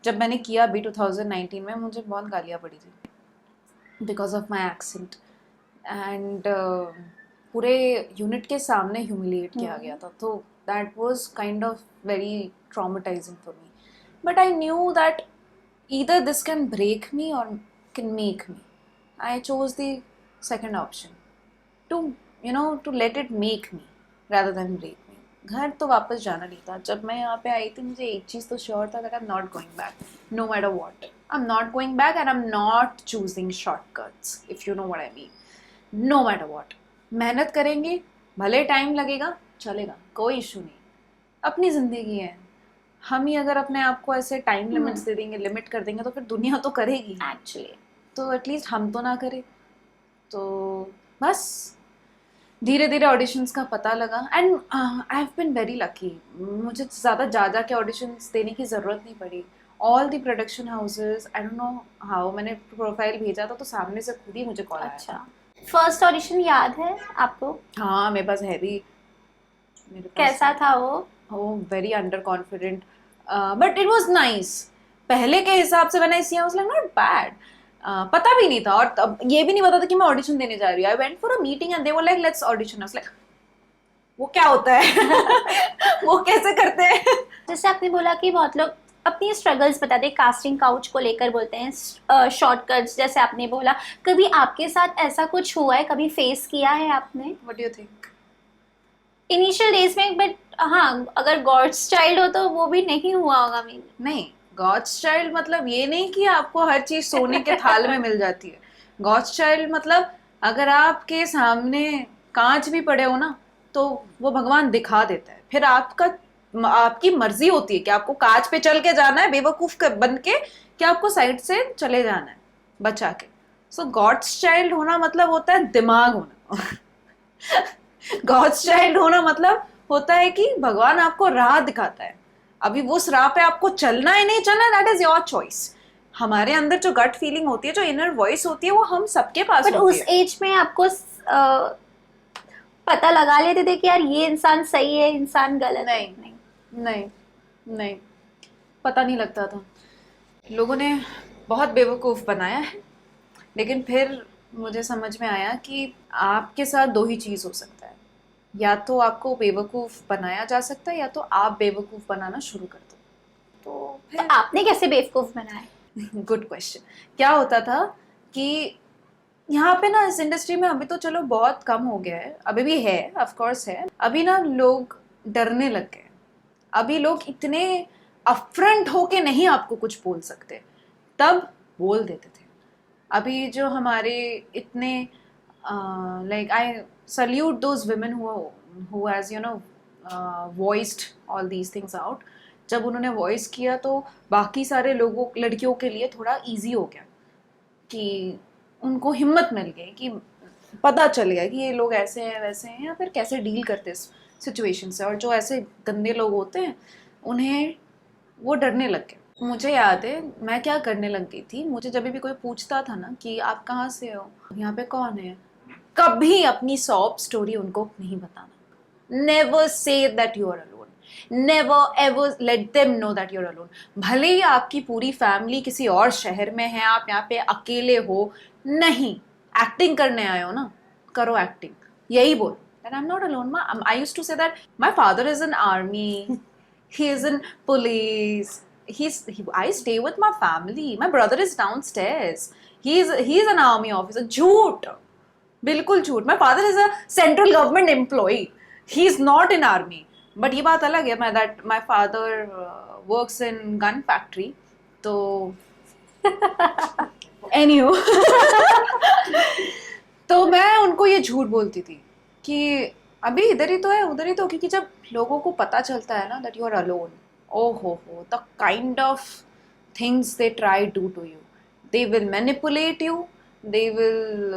जब मैंने किया अभी 2019 में, मुझे बहुत गालियाँ पड़ी थी because of my accent. And पूरे यूनिट के सामने ह्यूमिलिएट किया गया था, तो that was kind of very traumatising for me. But I knew that either this can break me or can make me. I chose the second option, to to let it make me rather than break me. घर तो वापस जाना नहीं था। जब मैं यहाँ पे आई थी मुझे एक चीज़ तो श्योर था, that I'm not going back no matter what. I'm not going back and I'm not choosing shortcuts, if you know what I mean. No matter what, मेहनत करेंगे, भले टाइम लगेगा, चलेगा, कोई इशू नहीं, अपनी ज़िंदगी है। हम ही अगर अपने आप को ऐसे टाइम लिमिट्स दे देंगे, लिमिट कर देंगे, तो फिर दुनिया तो करेगी एक्चुअली। तो एटलीस्ट हम तो ना करें। तो बस धीरे धीरे ऑडिशंस का पता लगा and I have been very lucky. मुझे ज़्यादा जा के ऑडिशंस देने की ज़रूरत नहीं पड़ी। All the production houses, I don't know how, मैंने प्रोफाइल भेजा था तो सामने से खुद ही मुझे कॉल आया। अच्छा, फर्स्ट ऑडिशन याद है आपको? हाँ मेरे पास है भी। मेरे पास कैसा था वो? Very under confident, but it was nice. पहले के हिसाब से मैंने इसी लाइक नॉट बैड। पता भी नहीं था, और तब ये भी नहीं पता था कि मैं ऑडिशन देने जा रही हूँ। I went for a meeting and they were like let's audition. Like वो क्या होता है? वो कैसे करते हैं? जैसे आपने बोला कि बहुत लोग अपनी स्ट्रगल्स बताते हैं, कास्टिंग काउच को लेकर बोलते हैं, शॉर्टकट्स जैसे आपने बोला, कभी आपके साथ ऐसा कुछ हुआ है, कभी फेस किया है आपने? What do you think? Initial days में, बट हाँ, अगर गॉड्स चाइल्ड हो तो वो भी नहीं हुआ होगा। नहीं, गॉड्स चाइल्ड मतलब ये नहीं कि आपको हर चीज सोने के थाल में मिल जाती है। गॉड्स चाइल्ड मतलब अगर आपके सामने कांच भी पड़े हो ना तो वो भगवान दिखा देता है। फिर आपकी मर्जी होती है कि आपको कांच पे चल के जाना है बेवकूफ बन के, कि आपको साइड से चले जाना है बचा के। सो गॉड्स चाइल्ड होना मतलब होता है दिमाग होना। गॉड्स चाइल्ड होना मतलब होता है कि भगवान आपको राह दिखाता है। अभी वो उस राह पे आपको चलना है नहीं चलना, दैट इज योर चॉइस। हमारे अंदर जो गट फीलिंग होती है, जो इनर वॉइस होती है, वो हम सबके पास होती है। उस एज में आपको पता लगा लेते थे कि यार ये इंसान सही है, इंसान गलत नहीं, है? नहीं नहीं नहीं, पता नहीं लगता था। लोगों ने बहुत बेवकूफ़ बनाया है, लेकिन फिर मुझे समझ में आया कि आपके साथ दो ही चीज़ हो सकता है, या तो आपको बेवकूफ़ बनाया जा सकता है या तो आप बेवकूफ़ बनाना शुरू कर दो। तो फिर तो आपने कैसे बेवकूफ बनाया? Good question. क्या होता था कि यहाँ पे ना इस इंडस्ट्री में अभी तो चलो बहुत कम हो गया है, अभी भी है, ऑफ कोर्स है। अभी ना लोग डरने लग गए। अभी लोग इतने अपफ्रंट होके नहीं आपको कुछ बोल सकते, तब बोल देते थे। अभी जो हमारे इतने like I salute those women who has voiced all these things out. जब उन्होंने वॉइस किया तो बाकी सारे लड़कियों के लिए थोड़ा इजी हो गया, कि उनको हिम्मत मिल गई, कि पता चल गया कि ये लोग ऐसे हैं वैसे हैं, या फिर कैसे डील करते हैं सिचुएशन से। और जो ऐसे गंदे लोग होते हैं उन्हें वो डरने लग गए। मुझे याद है मैं क्या करने लग गई थी, मुझे जब भी कोई पूछता था ना कि आप कहाँ से हो, यहाँ पे कौन है, कभी अपनी सॉब स्टोरी उनको नहीं बताना। Never say that you are alone, never ever let them know that you are alone. भले ही आपकी पूरी फैमिली किसी और शहर में है, आप यहाँ पे अकेले हो, नहीं, एक्टिंग करने आए हो ना, करो एक्टिंग, यही बोल। And I'm not alone. I used to say that my father is in army, he is in police. I stay with my family. My brother is downstairs. He is an army officer. झूठ, बिल्कुल झूठ. My father is a central government employee. He is not in army. But ये बात अलग है, that my father works in gun factory. तो anywho, तो मैं उनको ये झूठ बोलती थी कि अभी इधर ही तो है, उधर ही तो, क्योंकि जब लोगों को पता चलता है ना दैट यू आर अलोन, ओ हो the kind of things they try do to you, they will manipulate you, they will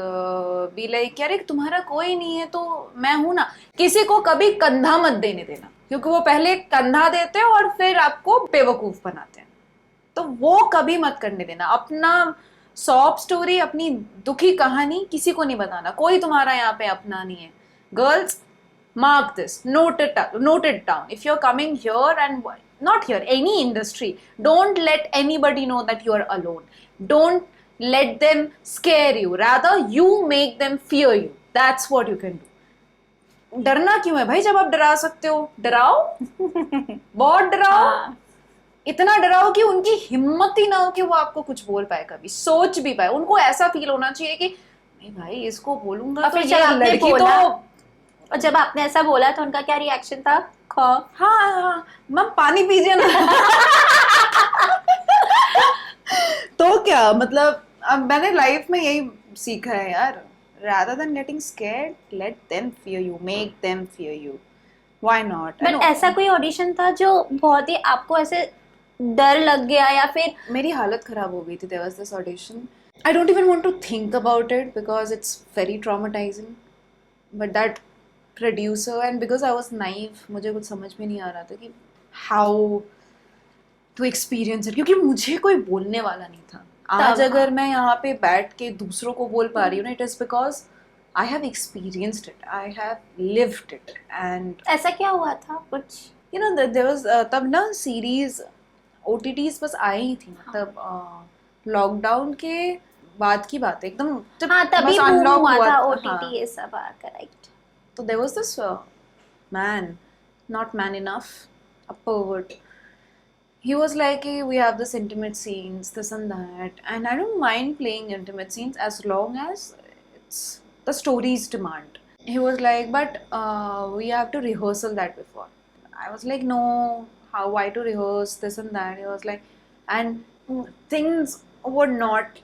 be like यार तुम्हारा कोई नहीं है तो मैं हूं ना. किसी को कभी कंधा मत देने देना, क्योंकि वो पहले कंधा देते हैं और फिर आपको बेवकूफ बनाते हैं. तो वो कभी मत करने देना. अपना सॉब स्टोरी, अपनी दुखी कहानी किसी को नहीं बताना. कोई तुम्हारा यहाँ पे अपना नहीं है. Girls, mark this, note it down. If you're coming here, and not here, any industry, don't let anybody know that you are alone. Don't let them scare you. Rather, you make them fear you. That's what you can do. डरना क्यों है भाई, जब आप डरा सकते हो? डराओ, बहुत डराओ. इतना डराओ कि उनकी हिम्मत ही ना हो कि वो आपको कुछ बोल पाए, कभी सोच भी पाए. उनको ऐसा फील होना चाहिए कि नहीं भाई इसको बोलूंगा तो ये लड़की तो. और जब आपने ऐसा बोला तो उनका क्या रिएक्शन था? खौफ. हाँ, मम पानी पीजिए ना. तो क्या मतलब, अब मैंने लाइफ में यही सीखा है यार, rather than getting scared, let them fear you, make them fear you. Why not? But ऐसा कोई ऑडिशन था जो बहुत ही आपको ऐसे डर लग गया, या फिर? मेरी हालत खराब हो गई थी. There was this audition. I don't even want to think about it because it's very traumatizing. But that producer, and because I was naive, मुझे कुछ समझ में नहीं आ रहा था कि how to experience it, क्योंकि मुझे कोई बोलने वाला नहीं था. आज अगर मैं यहाँ पे बैठ के दूसरों को बोल पा रही हूँ ना, it is because I have experienced it, I have lived it. And ऐसा क्या हुआ था कुछ? you know, there was तब ना सीरीज OTTs बस आई ही थी. तब लॉकडाउन के बाद की बात है एकदम, जब तभी बस unlock हुआ था हाँ. OTT ये सब. Correct. So there was this man, not man enough, a pervert. He was like, hey, we have this intimate scenes, this and that, and I don't mind playing intimate scenes as long as it's the story's demand. He was like, but we have to rehearsal that before. I was like, no, how, why to rehearse this and that? He was like, and things were not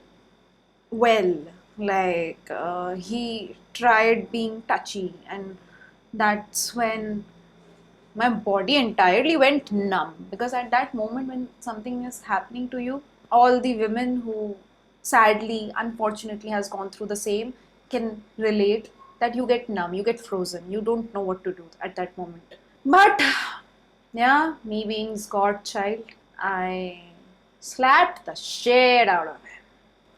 well. Like he tried being touchy, and that's when my body entirely went numb, because at that moment when something is happening to you, all the women who sadly, unfortunately has gone through the same can relate, that you get numb, you get frozen, you don't know what to do at that moment. But yeah, me being God's child, I slapped the shit out of him.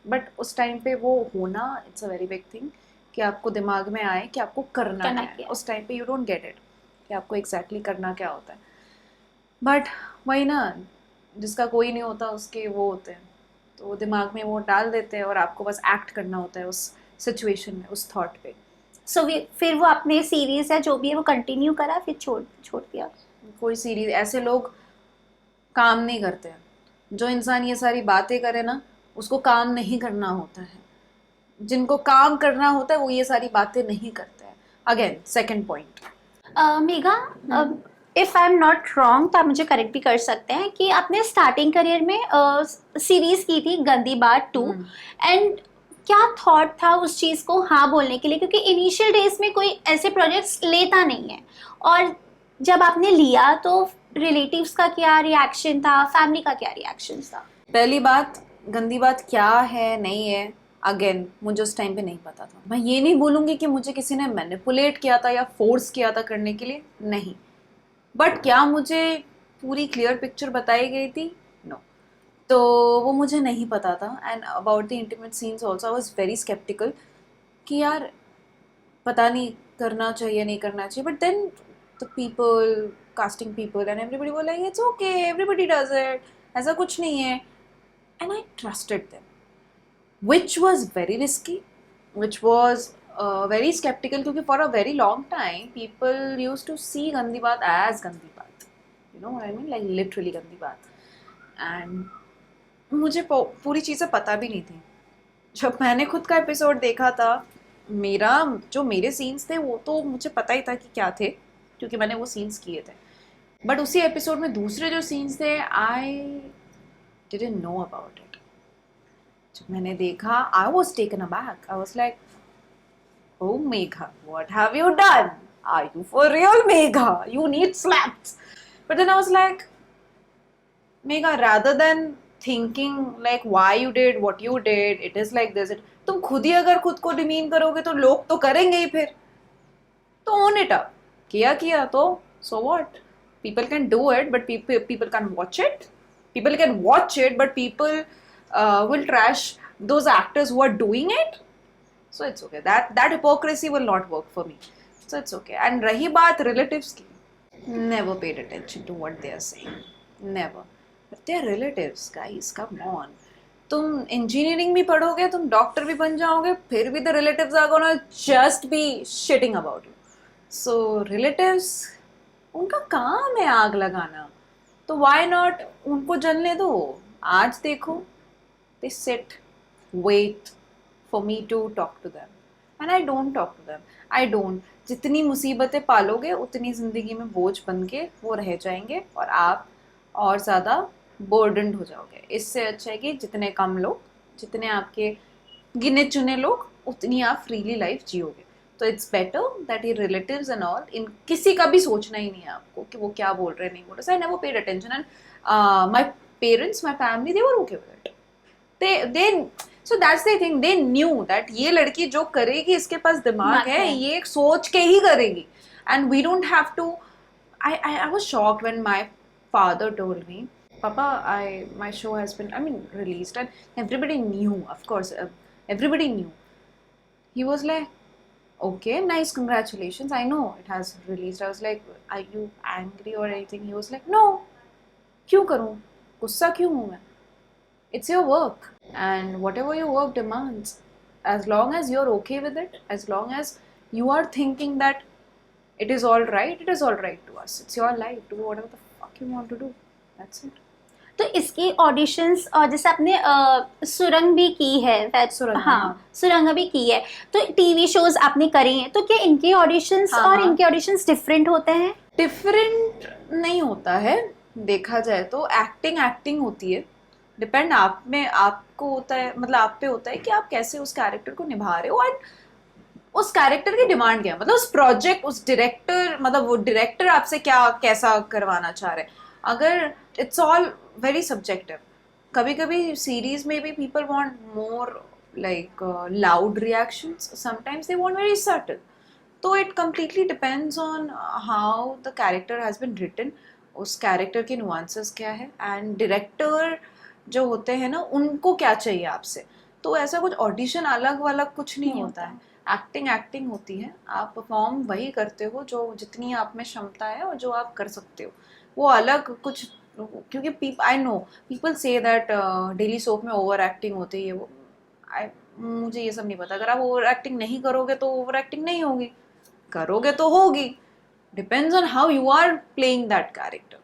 But उस time पे वो होना, it's a very big thing, कि आपको दिमाग में आए कि आपको करना है. उस टाइम पे यू डोंट गेट इट कि आपको एग्जैक्टली करना क्या होता है. बट वही ना, जिसका कोई नहीं होता उसके वो होते हैं, तो वो दिमाग में वो डाल देते हैं और आपको बस एक्ट करना होता है उस सिचुएशन में, उस थॉट पे. सो फिर वो अपने सीरीज या जो भी है वो कंटिन्यू करा, फिर छोड़ दिया? कोई सीरीज, ऐसे लोग काम नहीं करते हैं. जो इंसान ये सारी बातें करे ना, उसको काम नहीं करना होता है. जिनको काम करना होता है वो ये सारी बातें नहीं करते हैं. Again second point. Megha, if I am not wrong तो आप मुझे करेक्ट भी कर सकते हैं कि आपने स्टार्टिंग करियर में सीरीज की थी गंदी बात 2, एंड क्या थॉट था उस चीज़ को हाँ बोलने के लिए? क्योंकि इनिशियल डेज में कोई ऐसे प्रोजेक्ट्स लेता नहीं है, और जब आपने लिया तो रिलेटिव्स का क्या रिएक्शन था, फैमिली का क्या रिएक्शन था? पहली बात, गंदी बात क्या है नहीं है, अगेन मुझे उस टाइम पे नहीं पता था. मैं ये नहीं बोलूँगी कि मुझे किसी ने मैनिपुलेट किया था या फोर्स किया था करने के लिए, नहीं. बट क्या मुझे पूरी क्लियर पिक्चर बताई गई थी? नो. तो वो मुझे नहीं पता था. And about the intimate scenes also I was very sceptical कि यार पता नहीं करना चाहिए नहीं करना चाहिए. But then the people, casting people and everybody वो like it's okay, everybody does it, ऐसा कुछ नहीं है. And I trusted them, which was very risky, which was very skeptical, क्योंकि for a very long time people used to see गंदी बात as गंदी बात, you know what I mean, like literally गंदी बात. And मुझे पूरी चीज़ें पता भी नहीं थी. जब मैंने खुद का एपिसोड देखा था, मेरे सीन्स थे वो तो मुझे पता ही था कि क्या थे, क्योंकि मैंने वो सीन्स किए थे. बट उसी एपिसोड में दूसरे जो सीन्स थे, I didn't know about it. जब मैंने देखा, I was taken aback. I was like, oh Megha, what have you done? Are you for real, Megha? You need slaps. But then I was like, Megha, rather than thinking like why you did what you did, it is like this, तुम खुद ही अगर खुद को demean करोगे तो लोग तो करेंगे ही फिर. तो own it up. किया तो so what? People can do it, but people can watch it. People can watch it, but people will trash those actors who are doing it. So it's okay. That hypocrisy will not work for me. So it's okay. And रही बात relatives की, never paid attention to what they are saying. Never. But they are relatives, guys. Come on. तुम engineering भी पढ़ोगे, तुम doctor भी बन जाओगे, फिर भी the relatives are gonna just be shitting about you. So relatives, उनका काम है आग लगाना. तो why not उनको जलने दो. आज देखो, they sit, wait for me to talk to them, and I don't talk to them. I don't. जितनी मुसीबतें पालोगे उतनी ज़िंदगी में बोझ बन के वो रह जाएंगे और आप और ज़्यादा बर्डनड हो जाओगे. इससे अच्छा है कि जितने कम लोग, जितने आपके गिने चुने लोग, उतनी आप फ्रीली लाइफ जियोगे. तो इट्स बेटर दैट ये रिलेटिव्स एंड ऑल, इन किसी का भी सोचना ही नहीं है आपको कि वो क्या बोल रहे हैं, नहीं बोल रहे. So I never paid attention, and my parents, my family, they were okay with it. They So that's the thing, they knew that ये लड़की जो करेगी इसके पास दिमाग है, ये एक सोच के ही करेगी. And we don't have to. I was shocked when my father told me, Papa, my show has been released, and everybody knew, of course, everybody knew. He was like, okay, nice, congratulations, I know it has released. I was like, are you angry or anything? He was like, no, क्यों करूँ, गुस्सा क्यों हूँ मैं? It's your work, and whatever your work demands, as long as you're okay with it, as long as you are thinking that it is all right, it is all right to us. It's your life. Do whatever the fuck you want to do. That's it. तो इसकी auditions जैसे आपने सुरंग भी की है, सुरंग, हाँ, सुरंग भी की है, तो टीवी शोज आपने करे हैं, तो क्या इनके ऑडिशंस और इनके ऑडिशंस डिफरेंट होते हैं? डिफरेंट नहीं होता है, देखा जाए तो एक्टिंग होती है. डिपेंड आप में, आपको होता है, मतलब आप पे होता है कि आप कैसे उस कैरेक्टर को निभा रहे हो, एंड उस कैरेक्टर की डिमांड क्या है, मतलब उस प्रोजेक्ट, उस डायरेक्टर, मतलब वो डायरेक्टर आपसे क्या कैसा करवाना चाह रहे हैं. अगर इट्स ऑल वेरी सब्जेक्टिव. कभी कभी सीरीज में भी people want more like loud reactions, sometimes they want very subtle. तो it completely depends on how the character has been written, उस कैरेक्टर के नुआंसेस क्या है, एंड डायरेक्टर जो होते हैं ना, उनको क्या चाहिए आपसे. तो ऐसा कुछ ऑडिशन अलग वालग कुछ नहीं होता है. एक्टिंग होती है, आप परफॉर्म वही करते हो जो जितनी आप में क्षमता है और जो आप कर सकते हो. वो अलग कुछ, क्योंकि I know people say that daily soap में ओवर एक्टिंग होती है, वो मुझे ये सब नहीं पता. अगर आप ओवर एक्टिंग नहीं करोगे तो ओवर एक्टिंग नहीं होगी, करोगे तो होगी. Depends on how you are playing that character.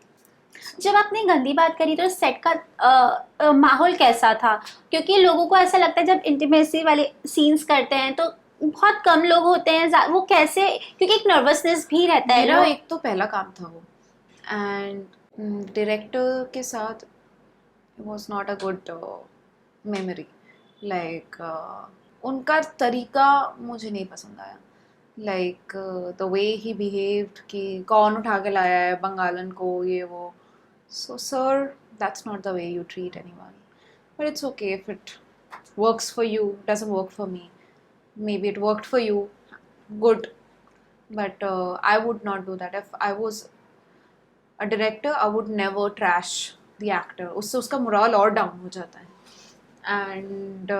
जब आपने गंदी बात करी तो सेट का माहौल कैसा था? क्योंकि लोगों को ऐसा लगता है जब इंटीमेसी वाले सीन्स करते हैं तो बहुत कम लोग होते हैं, वो कैसे, क्योंकि एक नर्वसनेस भी रहता है. मेरा एक तो पहला काम था वो, एंड डायरेक्टर के साथ was not a good memory. Like उनका तरीका मुझे नहीं पसंद आया. Like the way he behaved, कि कौन उठा के लाया है बंगालन को, ये वो. So sir, that's not the way you treat anyone. But it's okay if it works for you, doesn't work for me. Maybe it worked for you, good. But I would not do that. If I was a director, I would never trash the actor. उससे उसका moral और down हो जाता है. And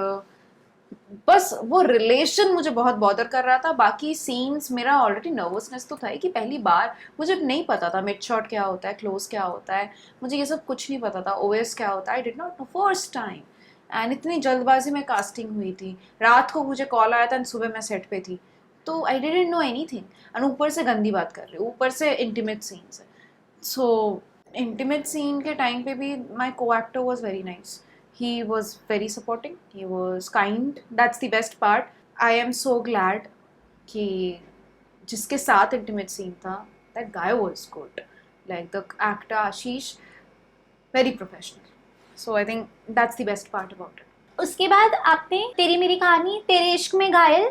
बस वो relation मुझे बहुत बॉदर कर रहा था. बाकी सीन्स, मेरा ऑलरेडी नर्वसनेस तो था ही कि पहली बार मुझे नहीं पता था मिड शॉट क्या होता है, क्लोज क्या होता है, मुझे ये सब कुछ नहीं पता था. ओएस क्या होता है, I did not know first time. And इतनी जल्दबाजी में कास्टिंग हुई थी, रात को मुझे कॉल आया था एंड सुबह मैं सेट पे थी, तो I didn't know anything. And ऊपर से गंदी बात कर रहे हो, ऊपर से इंटीमेट सीन्स है। सो इंटीमेट सीन के टाइम पे भी माई को actor was very nice, he was very supporting, he was kind, that's the best part. I am so glad कि जिसके साथ इंटीमेट सीन था, that guy was good, like the actor Ashish, very professional. So I think that's the best part about it. उसके बाद आपने तेरी मेरी कहानी, तेरे इश्क में घायल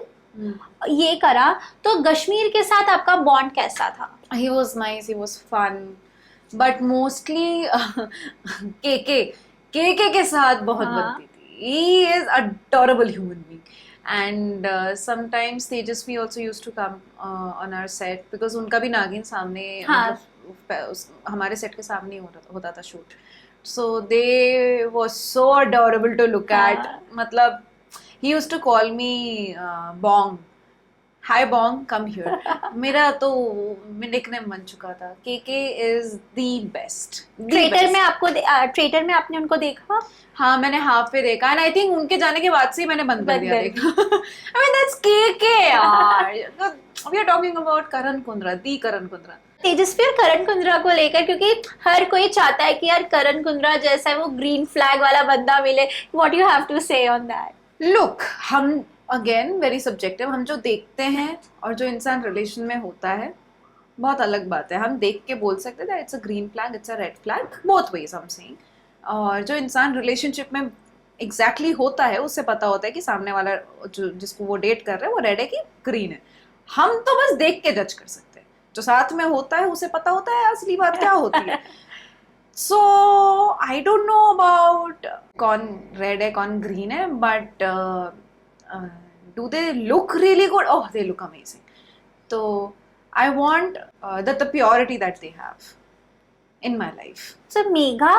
ये करा, तो कश्मीर के साथ आपका बॉन्ड कैसा था? He was nice, he was fun, but mostly KK के साथ बहुत बनती थी। He is adorable human being, and sometimes Tejasvi also used to come on our set because उनका भी नागिन सामने, हाँ. हमारे सेट के सामने होता था shoot. So they was so adorable to look at. मतलब he used to call me Bong. Hi Bong come here. मेरा तो निकनेम बन चुका था। KK is the best. Traitor में आपने उनको देखा? हाँ, मैंने हाफ पे देखा एंड आई थिंक उनके जाने के बाद से ही मैंने बंद कर दिया देखा। आई मीन दैट्स केके यार। वी आर टॉकिंग अबाउट करण कुंद्रा, दी करण कुंद्रा। तेजस्वी और करण कुंद्रा को लेकर, क्योंकि हर कोई चाहता है कि यार करण कुंद्रा जैसा है वो ग्रीन फ्लैग वाला बंदा मिले, व्हाट यू हैव टू से ऑन दैट? लुक, हम अगेन वेरी सब्जेक्टिव, हम जो देखते हैं और जो इंसान रिलेशन में होता है बहुत अलग बात है। हम देख के बोल सकते हैं it's a green flag, it's a red flag, both ways हम सेइंग। और जो इंसान रिलेशनशिप में एग्जैक्टली होता है उससे पता होता है कि सामने वाला जो जिसको वो डेट कर रहा है वो रेड है कि ग्रीन है। हम तो बस देख के जज कर सकते हैं, जो साथ में होता है उसे पता होता है असली बात क्या होती है। सो आई डोंट नो अबाउट कौन रेड है कौन ग्रीन है, but do they look really good? Oh, they look amazing. So I want the purity that they have in my life. So Megha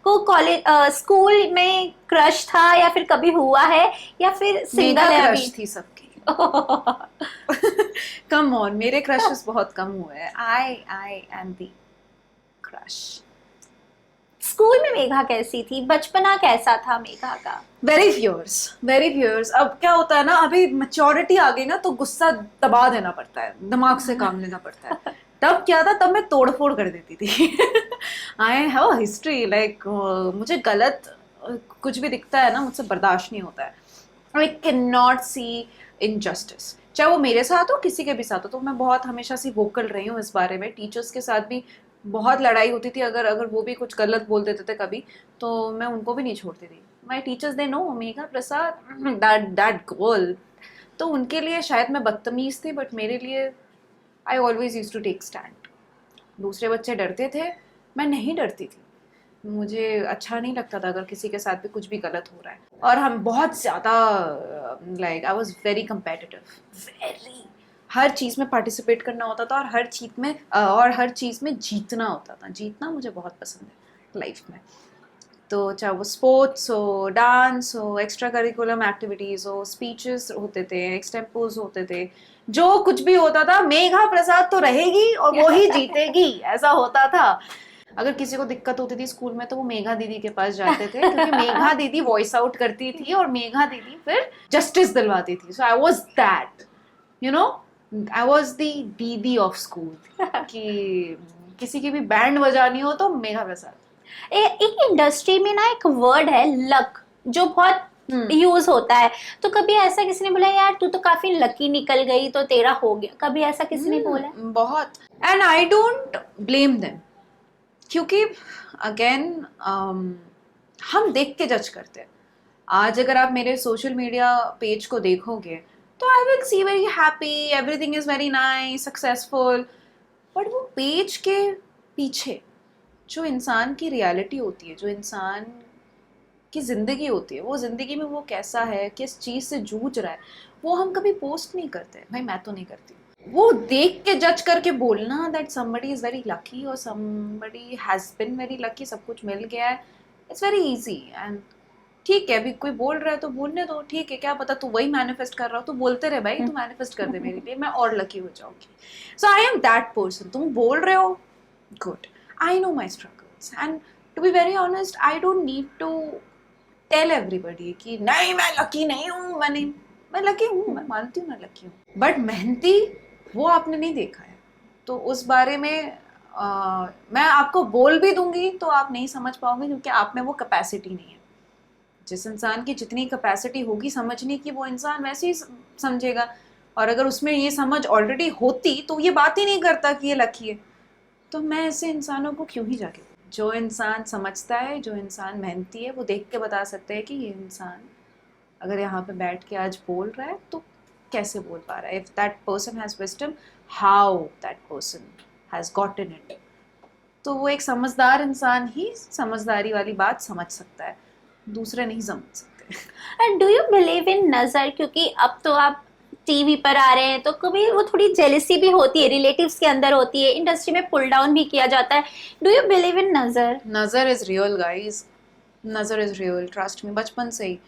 को कॉलेज स्कूल में क्रश था या फिर कभी हुआ है या फिर सिंगल है? क्रश थी सबकी। कम ऑन, मेरे क्रशेस बहुत कम हुए हैं। I am the crush. School में मेघा कैसी थी? बचपना कैसा था मेघा का? वेरी फ्यूर्स। अब क्या होता है ना, अभी मैच्योरिटी आ गई ना तो गुस्सा दबा देना पड़ता है, दिमाग से काम लेना पड़ता है। तब क्या था, तब मैं तोड़फोड़ कर देती थी। I have a history, like मुझे गलत कुछ भी दिखता है ना, मुझसे बर्दाश्त नहीं होता है। I can not see injustice, चाहे वो मेरे साथ हो किसी के भी साथ हो। तो मैं बहुत हमेशा से वोकल रही हूँ इस बारे में। टीचर्स के साथ भी बहुत लड़ाई होती थी, अगर वो भी कुछ गलत बोल देते थे कभी, तो मैं उनको भी नहीं छोड़ती थी। My teachers they know Megha Prasad, that girl. तो उनके लिए शायद मैं बदतमीज थी, बट मेरे लिए I always use to take stand. दूसरे बच्चे डरते थे, मैं नहीं डरती थी। मुझे अच्छा नहीं लगता था अगर किसी के साथ भी कुछ भी गलत हो रहा है। और हम बहुत ज़्यादा like I was very competitive, very, हर चीज़ में पार्टिसिपेट करना होता था और हर चीज़ में जीतना होता था। जीतना मुझे बहुत पसंद है लाइफ में। तो चाहे वो स्पोर्ट्स हो, डांस हो, एक्स्ट्रा करिकुलम एक्टिविटीज़ हो, स्पीचेस होते थे, एक्सटेम्पोज होते थे, जो कुछ भी होता था, मेघा प्रसाद तो रहेगी और वो ही जीतेगी, ऐसा होता था। अगर किसी को दिक्कत होती थी स्कूल में तो वो मेघा दीदी के पास जाते थे, क्योंकि मेघा दीदी वॉइस आउट करती थी और मेघा दीदी फिर जस्टिस दिलवाती थी। So I was that, you know, I was the didi of school. कि किसी की भी बैंड बजानी हो तो मेघा प्रसाद। एक इंडस्ट्री में ना एक वर्ड है लक, जो बहुत यूज होता है। तो कभी ऐसा किसी ने बोला यार तू तो काफी लकी निकल गई तो तेरा हो गया? कभी ऐसा किसी ने बोला? बहुत। And I don't blame them, क्योंकि अगेन हम देख के जज करते हैं। आज अगर आप मेरे सोशल मीडिया पेज को देखोगे तो I will see very happy, everything is very nice, successful, but वो पेज के पीछे जो इंसान की रियलिटी होती है, जो इंसान की ज़िंदगी होती है, वो ज़िंदगी में वो कैसा है, किस चीज़ से जूझ रहा है, वो हम कभी पोस्ट नहीं करते। भाई मैं तो नहीं करती। वो देख के जज करके बोलना that somebody is very lucky और somebody has been very lucky, सब कुछ मिल गया है, इट्स वेरी ईजी। एंड ठीक है, अभी कोई बोल रहा है तो बोलने दो, ठीक है, क्या पता तू वही मैनिफेस्ट कर रहा हो, तो बोलते रहे भाई, तू मैनिफेस्ट कर दे मेरे लिए, मैं और लकी हो जाऊंगी। So I am that person. तुम बोल रहे हो, good, I know my struggles, and to be very honest I don't need to tell everybody कि नहीं मैं लकी नहीं हूँ, मैं लकी हूँ, मैं मानती हूँ मैं लकी हूँ, बट मेहनती वो आपने नहीं देखा है। तो उस बारे में मैं आपको बोल भी दूंगी तो आप नहीं समझ पाओगे, क्योंकि आप में वो कैपेसिटी नहीं है। जिस इंसान की जितनी कैपेसिटी होगी समझने की, वो इंसान वैसे ही समझेगा। और अगर उसमें ये समझ ऑलरेडी होती तो ये बात ही नहीं करता कि ये लकी है। तो मैं ऐसे इंसानों को क्यों ही जाके, जो इंसान समझता है, जो इंसान मेहनती है, वो देख के बता सकते हैं कि ये इंसान अगर यहाँ पे बैठ के आज बोल रहा है तो कैसे बोल पा रहा है। If that person has wisdom, how that person has gotten it. तो वो एक समझदार इंसान ही समझदारी वाली बात समझ सकता है, दूसरे नहीं समझ सकते। And do you believe in नजर, क्योंकि अब तो आप टीवी पर आ रहे हैं तो कभी वो थोड़ी जेलसी भी होती है, रिलेटिव्स के अंदर होती है, इंडस्ट्री में पुल डाउन भी किया जाता है। डू यू बिलीव इन नजर? नज़र इज़ रियल गाइस, नज़र इज़ रियल, ट्रस्ट मी। बचपन से ही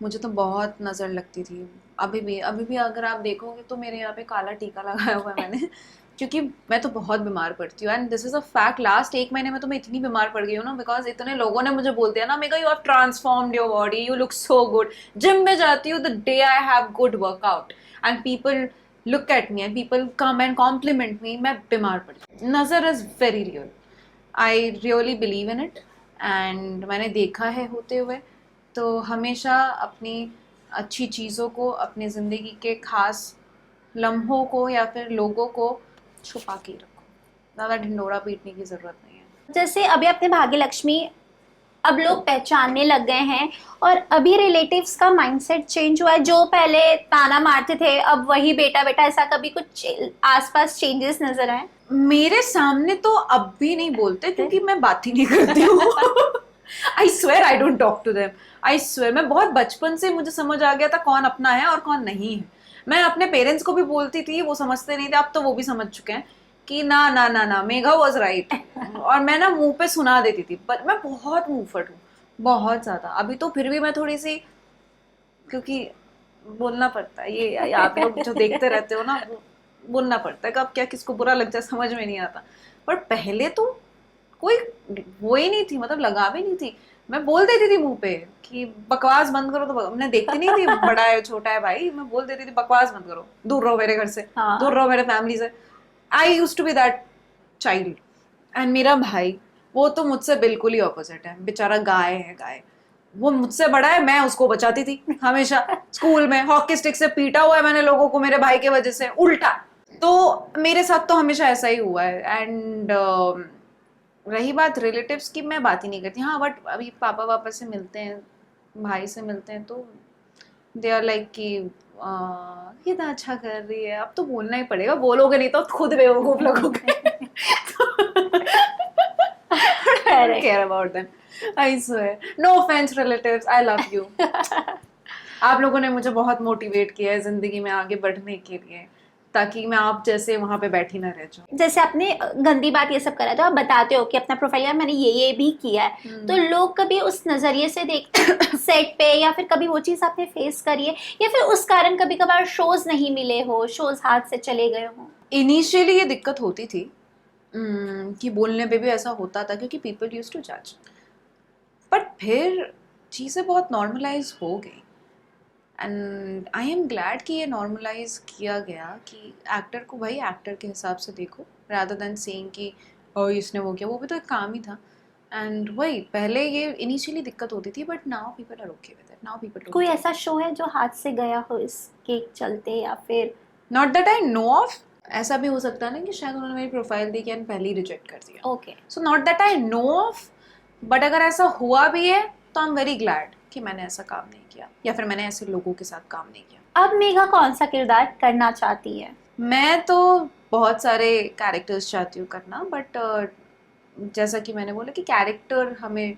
मुझे तो बहुत नज़र लगती थी। अभी भी अगर आप देखोगे तो मेरे यहाँ पे काला टीका लगाया हुआ है मैंने, क्योंकि मैं तो बहुत बीमार पड़ती हूँ। And this is a fact, last 1 महीने में तो मैं इतनी बीमार पड़ गई हूँ ना, बिकॉज इतने लोगों ने मुझे बोल दिया ना, Megha you have transformed your body, you look so good. Gym में जाती हूँ the day I have good workout and people look at me and people come and compliment me, मैं बीमार पड़ती हूँ। Nazar is very real, I really believe in it and मैंने देखा है होते हुए। तो हमेशा अपनी अच्छी चीज़ों को, अपनी ज़िंदगी के ख़ास लम्हों को या फिर लोगों को छुपा के रखो, ज़्यादा ढिंडोरा पीटने की ज़रूरत नहीं है। जैसे अभी आपने भाग्य लक्ष्मी, अब लोग पहचानने लग गए हैं, और अभी रिलेटिव्स का माइंडसेट चेंज हुआ है। जो पहले ताना मारते थे अब वही बेटा बेटा, ऐसा कभी कुछ आसपास चेंजेस नजर आए? मेरे सामने तो अब भी नहीं बोलते, क्योंकि मैं बात ही नहीं करती हूँ। I swear I don't talk to them, I swear. मैं बहुत बचपन से मुझे समझ आ गया था कौन अपना है और कौन नहीं है। मैं अपने पेरेंट्स को भी बोलती थी, वो समझते नहीं थे, अब तो वो भी समझ चुके हैं कि ना ना ना ना, मेघा वॉज राइट। और मैं ना मुंह पे सुना देती थी, पर मैं बहुत मुंहफट हूँ, बहुत ज्यादा। अभी तो फिर भी मैं थोड़ी सी, क्योंकि बोलना पड़ता है, ये आप लोग जो देखते रहते हो ना, बोलना पड़ता है, कब क्या किसको बुरा लग जाए समझ में नहीं आता। पर पहले तो कोई वो ही नहीं थी, मतलब लगा भी नहीं थी। मैं बोल देती थी मुंह पे कि बकवास बंद करो, तो मैं देखती नहीं थी बड़ा है छोटा है भाई, मैं बोल देती थी बकवास बंद करो, दूर रहो मेरे घर से, हाँ। दूर रहो मेरे फैमिली से। I use to be that child. And मेरा भाई वो तो मुझसे बिल्कुल ही ऑपोजिट है, बेचारा गाय है, गाय। वो मुझसे बड़ा है, मैं उसको बचाती थी हमेशा। स्कूल में हॉकी स्टिक से पीटा हुआ है मैंने लोगों को मेरे भाई की वजह से, उल्टा। तो मेरे साथ तो हमेशा ऐसा ही हुआ है। एंड रही बात रिलेटिव्स की, मैं बात ही नहीं करती। हाँ, बट अभी पापा वापा से मिलते हैं, भाई से मिलते हैं, तो दे आर लाइक कि ये तो अच्छा कर रही है। अब तो बोलना ही पड़ेगा, बोलोगे नहीं तो खुद बेवकूफ लगोगे। I don't care about them. I swear. No offense relatives, I love you. आप लोगों ने मुझे बहुत मोटिवेट किया है जिंदगी में आगे बढ़ने के लिए, ताकि मैं आप जैसे वहां पे बैठी ना रह जाऊं। जैसे आपने गंदी बात ये सब करा तो आप बताते हो कि अपना प्रोफाइल यार मैंने ये भी किया है, तो लोग कभी उस नजरिए से देखते हैं सेट पे, या फिर कभी वो चीज आपने फेस करी है, या फिर उस कारण कभी कभार शोज नहीं मिले हो, शोज हाथ से चले गए हो? इनिशियली ये दिक्कत होती थी कि बोलने पे भी ऐसा होता था, क्योंकि पीपल यूज टू जज। बट फिर चीज़ें बहुत नॉर्मलाइज हो गई एंड आई एम ग्लैड कि ये नॉर्मलाइज किया गया कि एक्टर को भाई एक्टर के हिसाब से देखो, रादर देन सेइंग कि ओ इसने वो किया, वो भी तो एक काम ही था। एंड वही पहले ये इनिशियली दिक्कत होती थी, but now people are okay with it, now people कोई ऐसा शो है जो हाथ से गया हो इसके चलते, या फिर? Not that I know of. ऐसा भी हो सकता है ना कि शायद उन्होंने मेरी प्रोफाइल देखी एंड पहले ही रिजेक्ट कर दिया। Okay. So not that I know of, but अगर ऐसा हुआ भी है तो आई एम वेरी ग्लैड कि मैंने ऐसा काम नहीं किया, या फिर मैंने ऐसे लोगों के साथ काम नहीं किया। अब मेघा कौन सा किरदार करना चाहती है? मैं तो बहुत सारे कैरेक्टर्स चाहती हूँ करना, बट जैसा कि मैंने बोला कि कैरेक्टर हमें,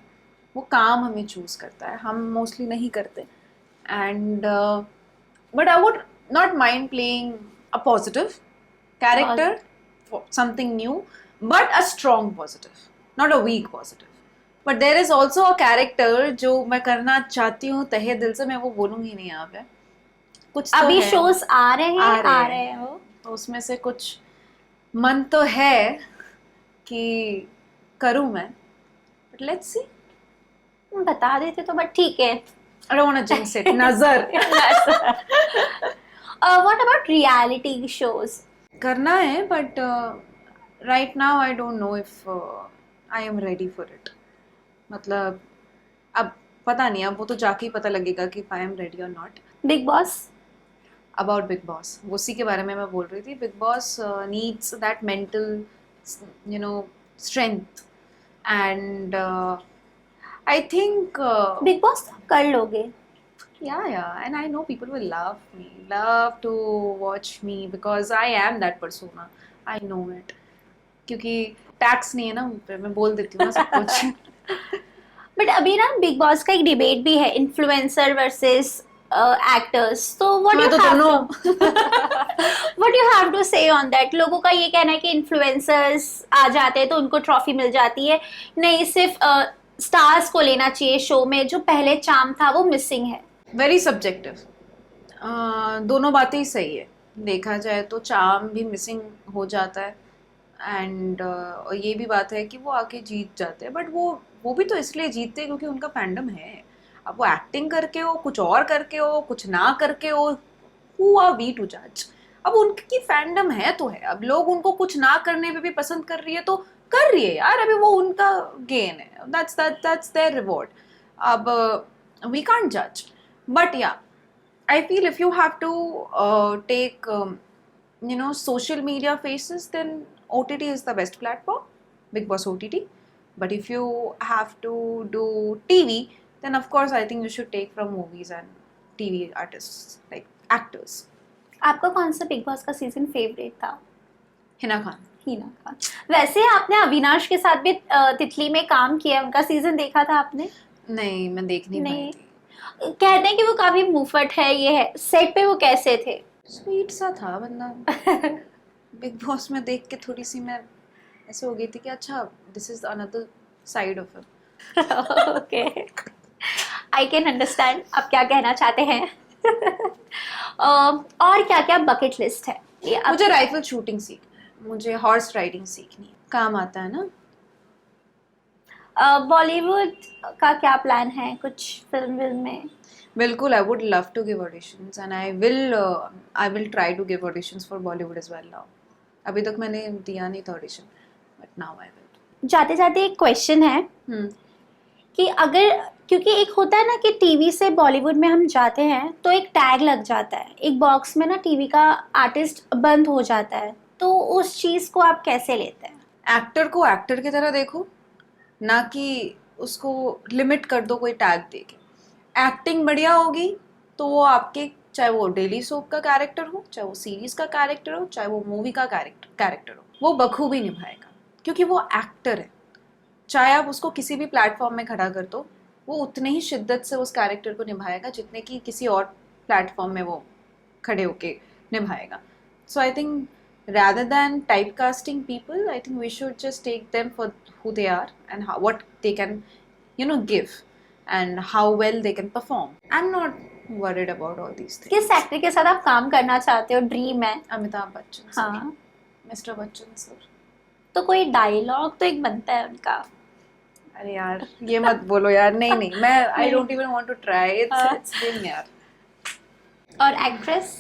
वो काम हमें चूज करता है, हम मोस्टली नहीं करते। And but I would not mind playing a positive character, something new, but a strong positive, not a weak positive. But there is also a character जो मैं करना चाहती हूँ तहे दिल से, मैं वो बोलूंगी नहीं यहाँ पे। कुछ तो अभी है, शोज आ रहे हैं वो, तो उसमें से कुछ मन तो है कि करूँ मैं, बट लेट्स सी। बता देते तो, बट ठीक है. I don't want to jinx it. नजर What about reality shows? करना है, but right now I don't know if I am ready for it. मतलब अब पता नहीं, अब वो तो जाके ही पता लगेगा कि if I am ready or not. Big Boss? About Big Boss, उसी के बारे में मैं बोल रही थी. Big Boss needs that mental, strength, and I think Big Boss तो आप कर लोगे. yeah, and I know people will love to watch me because I am that persona. I know it. क्योंकि टैक्स नहीं है ना मुझ पे, मैं बोल देती हूँ ना सब कुछ. बट अभी ना बिग बॉस का एक डिबेट भी है, इन्फ्लुएंसर वर्सेस एक्टर्स. तो व्हाट मैं यू तो हैव दोनों. व्हाट यू हैव टू से ऑन दैट? लोगों का ये कहना है कि इन्फ्लुएंसर्स आ जाते हैं तो उनको ट्रॉफी मिल जाती है, नहीं सिर्फ स्टार्स को लेना चाहिए शो में, जो पहले चार्म था वो मिसिंग है. Very subjective. दोनों बातें ही सही है. देखा जाए तो चार्म भी मिसिंग हो जाता है, एंड ये भी बात है कि वो आके जीत जाते हैं, बट वो भी तो इसलिए जीतते हैं क्योंकि उनका फैंडम है. अब वो एक्टिंग करके हो, कुछ और करके हो, कुछ ना करके हो, हु आर वी टू जज. अब उनकी फैंडम है तो है. अब लोग उनको कुछ ना करने पे भी पसंद कर रही है तो कर रही है यार. अभी वो उनका गेन है. That's their reward. अब वी कांट जज. But yeah, I feel if you have to take social media faces, then OTT is the best platform, Big Boss OTT. But if you have to do TV, then of course I think you should take from movies and TV artists, like actors. आपका कौन सा big boss का season favourite था? हिना खान. हीना का. वैसे आपने अविनाश के साथ भी तितली में काम किया, उनका सीजन देखा था आपने? नहीं, मैं देख नहीं पाई नहीं. थी. कहते हैं कि वो काफी मुफट है, ये है. सेट पे वो कैसे थे? स्वीट सा था बंदा. बिग बॉस में देख के थोड़ी सी मैं ऐसे हो गई थी कि अच्छा, this is another side of him. Okay, I can understand आप क्या कहना चाहते हैं. और क्या क्या बकेट लिस्ट है? मुझे राइफल शूटिंग सीखना है, मुझे हॉर्स राइडिंग सीखनी है. काम आता है ना. बॉलीवुड का क्या प्लान है? कुछ फिल्म में? बिल्कुल, I would love to give auditions and I will try to give auditions for Bollywood as well now. अभी तक मैंने दिया नहीं था audition, but now I will. जाते जाते एक क्वेश्चन है कि अगर, क्योंकि एक होता है ना कि टीवी से बॉलीवुड में हम जाते हैं तो एक टैग लग जाता है, एक बॉक्स में ना टीवी का आर्टिस्ट बंद हो जाता है, तो उस चीज़ को आप कैसे लेते हैं? एक्टर को एक्टर की तरह देखो, ना कि उसको लिमिट कर दो कोई टैग दे के. एक्टिंग बढ़िया होगी तो वो आपके, चाहे वो डेली सोप का कैरेक्टर हो, चाहे वो सीरीज का कैरेक्टर हो, चाहे वो मूवी का कैरेक्टर हो, वो बखूबी निभाएगा क्योंकि वो एक्टर है. चाहे आप उसको किसी भी प्लेटफॉर्म में खड़ा कर दो, वो उतने ही शिद्दत से उस कैरेक्टर को निभाएगा जितने कि किसी और प्लेटफॉर्म में वो खड़े होके निभाएगा. So I think rather than typecasting people, I think we should just take them for who they are and what they can give and how well they can perform. I'm not worried about all these things. किस actor के साथ आप काम करना चाहते हो, dream है? Amitabh Bachchan sir. हाँ. Mister Bachchan sir. तो कोई डायलॉग तो एक बनता है उनका. अरे यार, ये मत बोलो यार. नहीं, मैं I don't even want to try. It's him यार. और एक्ट्रेस?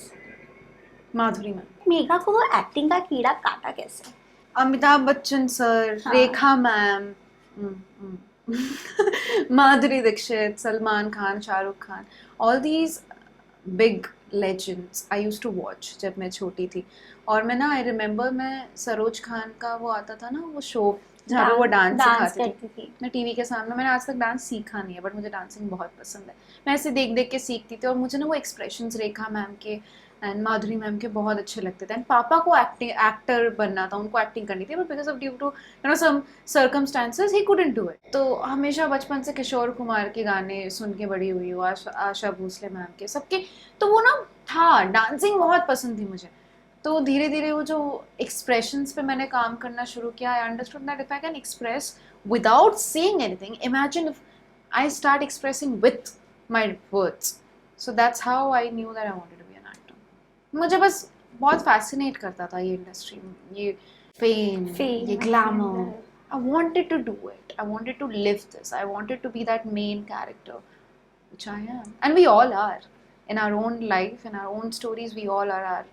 माधुरी मैम. मेघा को वो एक्टिंग का कीड़ा काटा कैसे? अमिताभ बच्चन सर, हाँ. Rekha ma'am, Madhuri Dixit, Salman Khan, Shahrukh Khan, all these big legends I used to watch जब मैं छोटी थी. और मैं ना, आई रिमेम्बर, मैं सरोज खान का वो आता था ना, वो शो जहाँ पे वो डांस सिखाती थी. मैं टीवी के सामने, मैंने आज तक डांस सीखा नहीं है, बट मुझे डांसिंग बहुत पसंद है. मैं ऐसे देख देख के सीखती थी और मुझे ना वो एक्सप्रेशंस रेखा मैम के एंड माधुरी मैम के बहुत अच्छे लगते थे. एंड पापा को एक्टर बनना था, उनको एक्टिंग करनी थी, but because of due to some circumstances he couldn't do it. तो हमेशा बचपन से किशोर कुमार के गाने सुन के बड़ी हुई हूँ, आशा भोसले मैम के, सबके. तो वो ना था, डांसिंग बहुत पसंद थी मुझे. तो धीरे धीरे वो जो एक्सप्रेशंस पे मैंने काम करना शुरू किया, I understood that if I can express without saying anything, imagine if I start expressing with my words. So that's how I knew that I wanted to be an actor. मुझे बस बहुत fascinate करता था ये industry, ये fame, ये glamour, I wanted to do it. I wanted to live this. I wanted to be that main character, which I am. And we all are. In our own life, in our own stories, we all are our,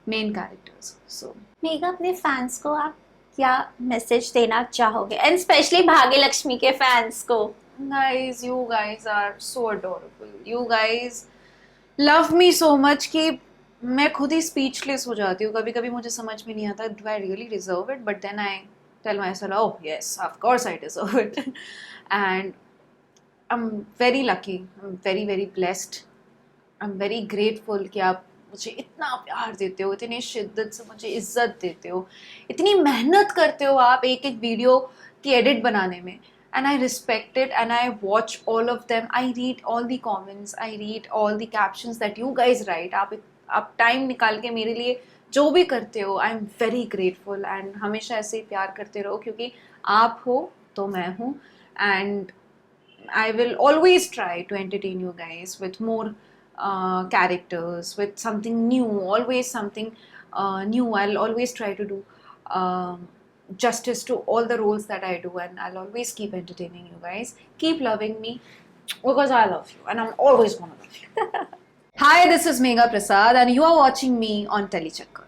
main characters. So, Megha, अपने fans को आप क्या message देना चाहोगे, and specially भाग्य लक्ष्मी के fans को? guys, you guys are so adorable. You guys love me so much कि मैं खुद ही speechless हो जाती हूँ. कभी कभी मुझे समझ में नहीं आता, do I really deserve it? But then I tell myself, oh yes, of course I deserve it. And I'm very lucky. I'm very, very blessed. I'm very grateful कि आप मुझे इतना प्यार देते हो, इतनी शिद्दत से मुझे इज्जत देते हो, इतनी मेहनत करते हो आप एक एक वीडियो की एडिट बनाने में. And I respect it, and I watch all of them. I read all the comments. I read all the captions that you guys write. आप टाइम निकाल के मेरे लिए जो भी करते हो, I am very grateful. And हमेशा ऐसे ही प्यार करते रहो, क्योंकि आप हो तो मैं हूँ. And I will always try to entertain you guys with more characters, with something new, always something new. I'll always try to do justice to all the roles that I do, and I'll always keep entertaining you guys. Keep loving me, because I love you, and I'm always gonna love you. Hi, this is Megha Prasad, and you are watching me on Telechakkar.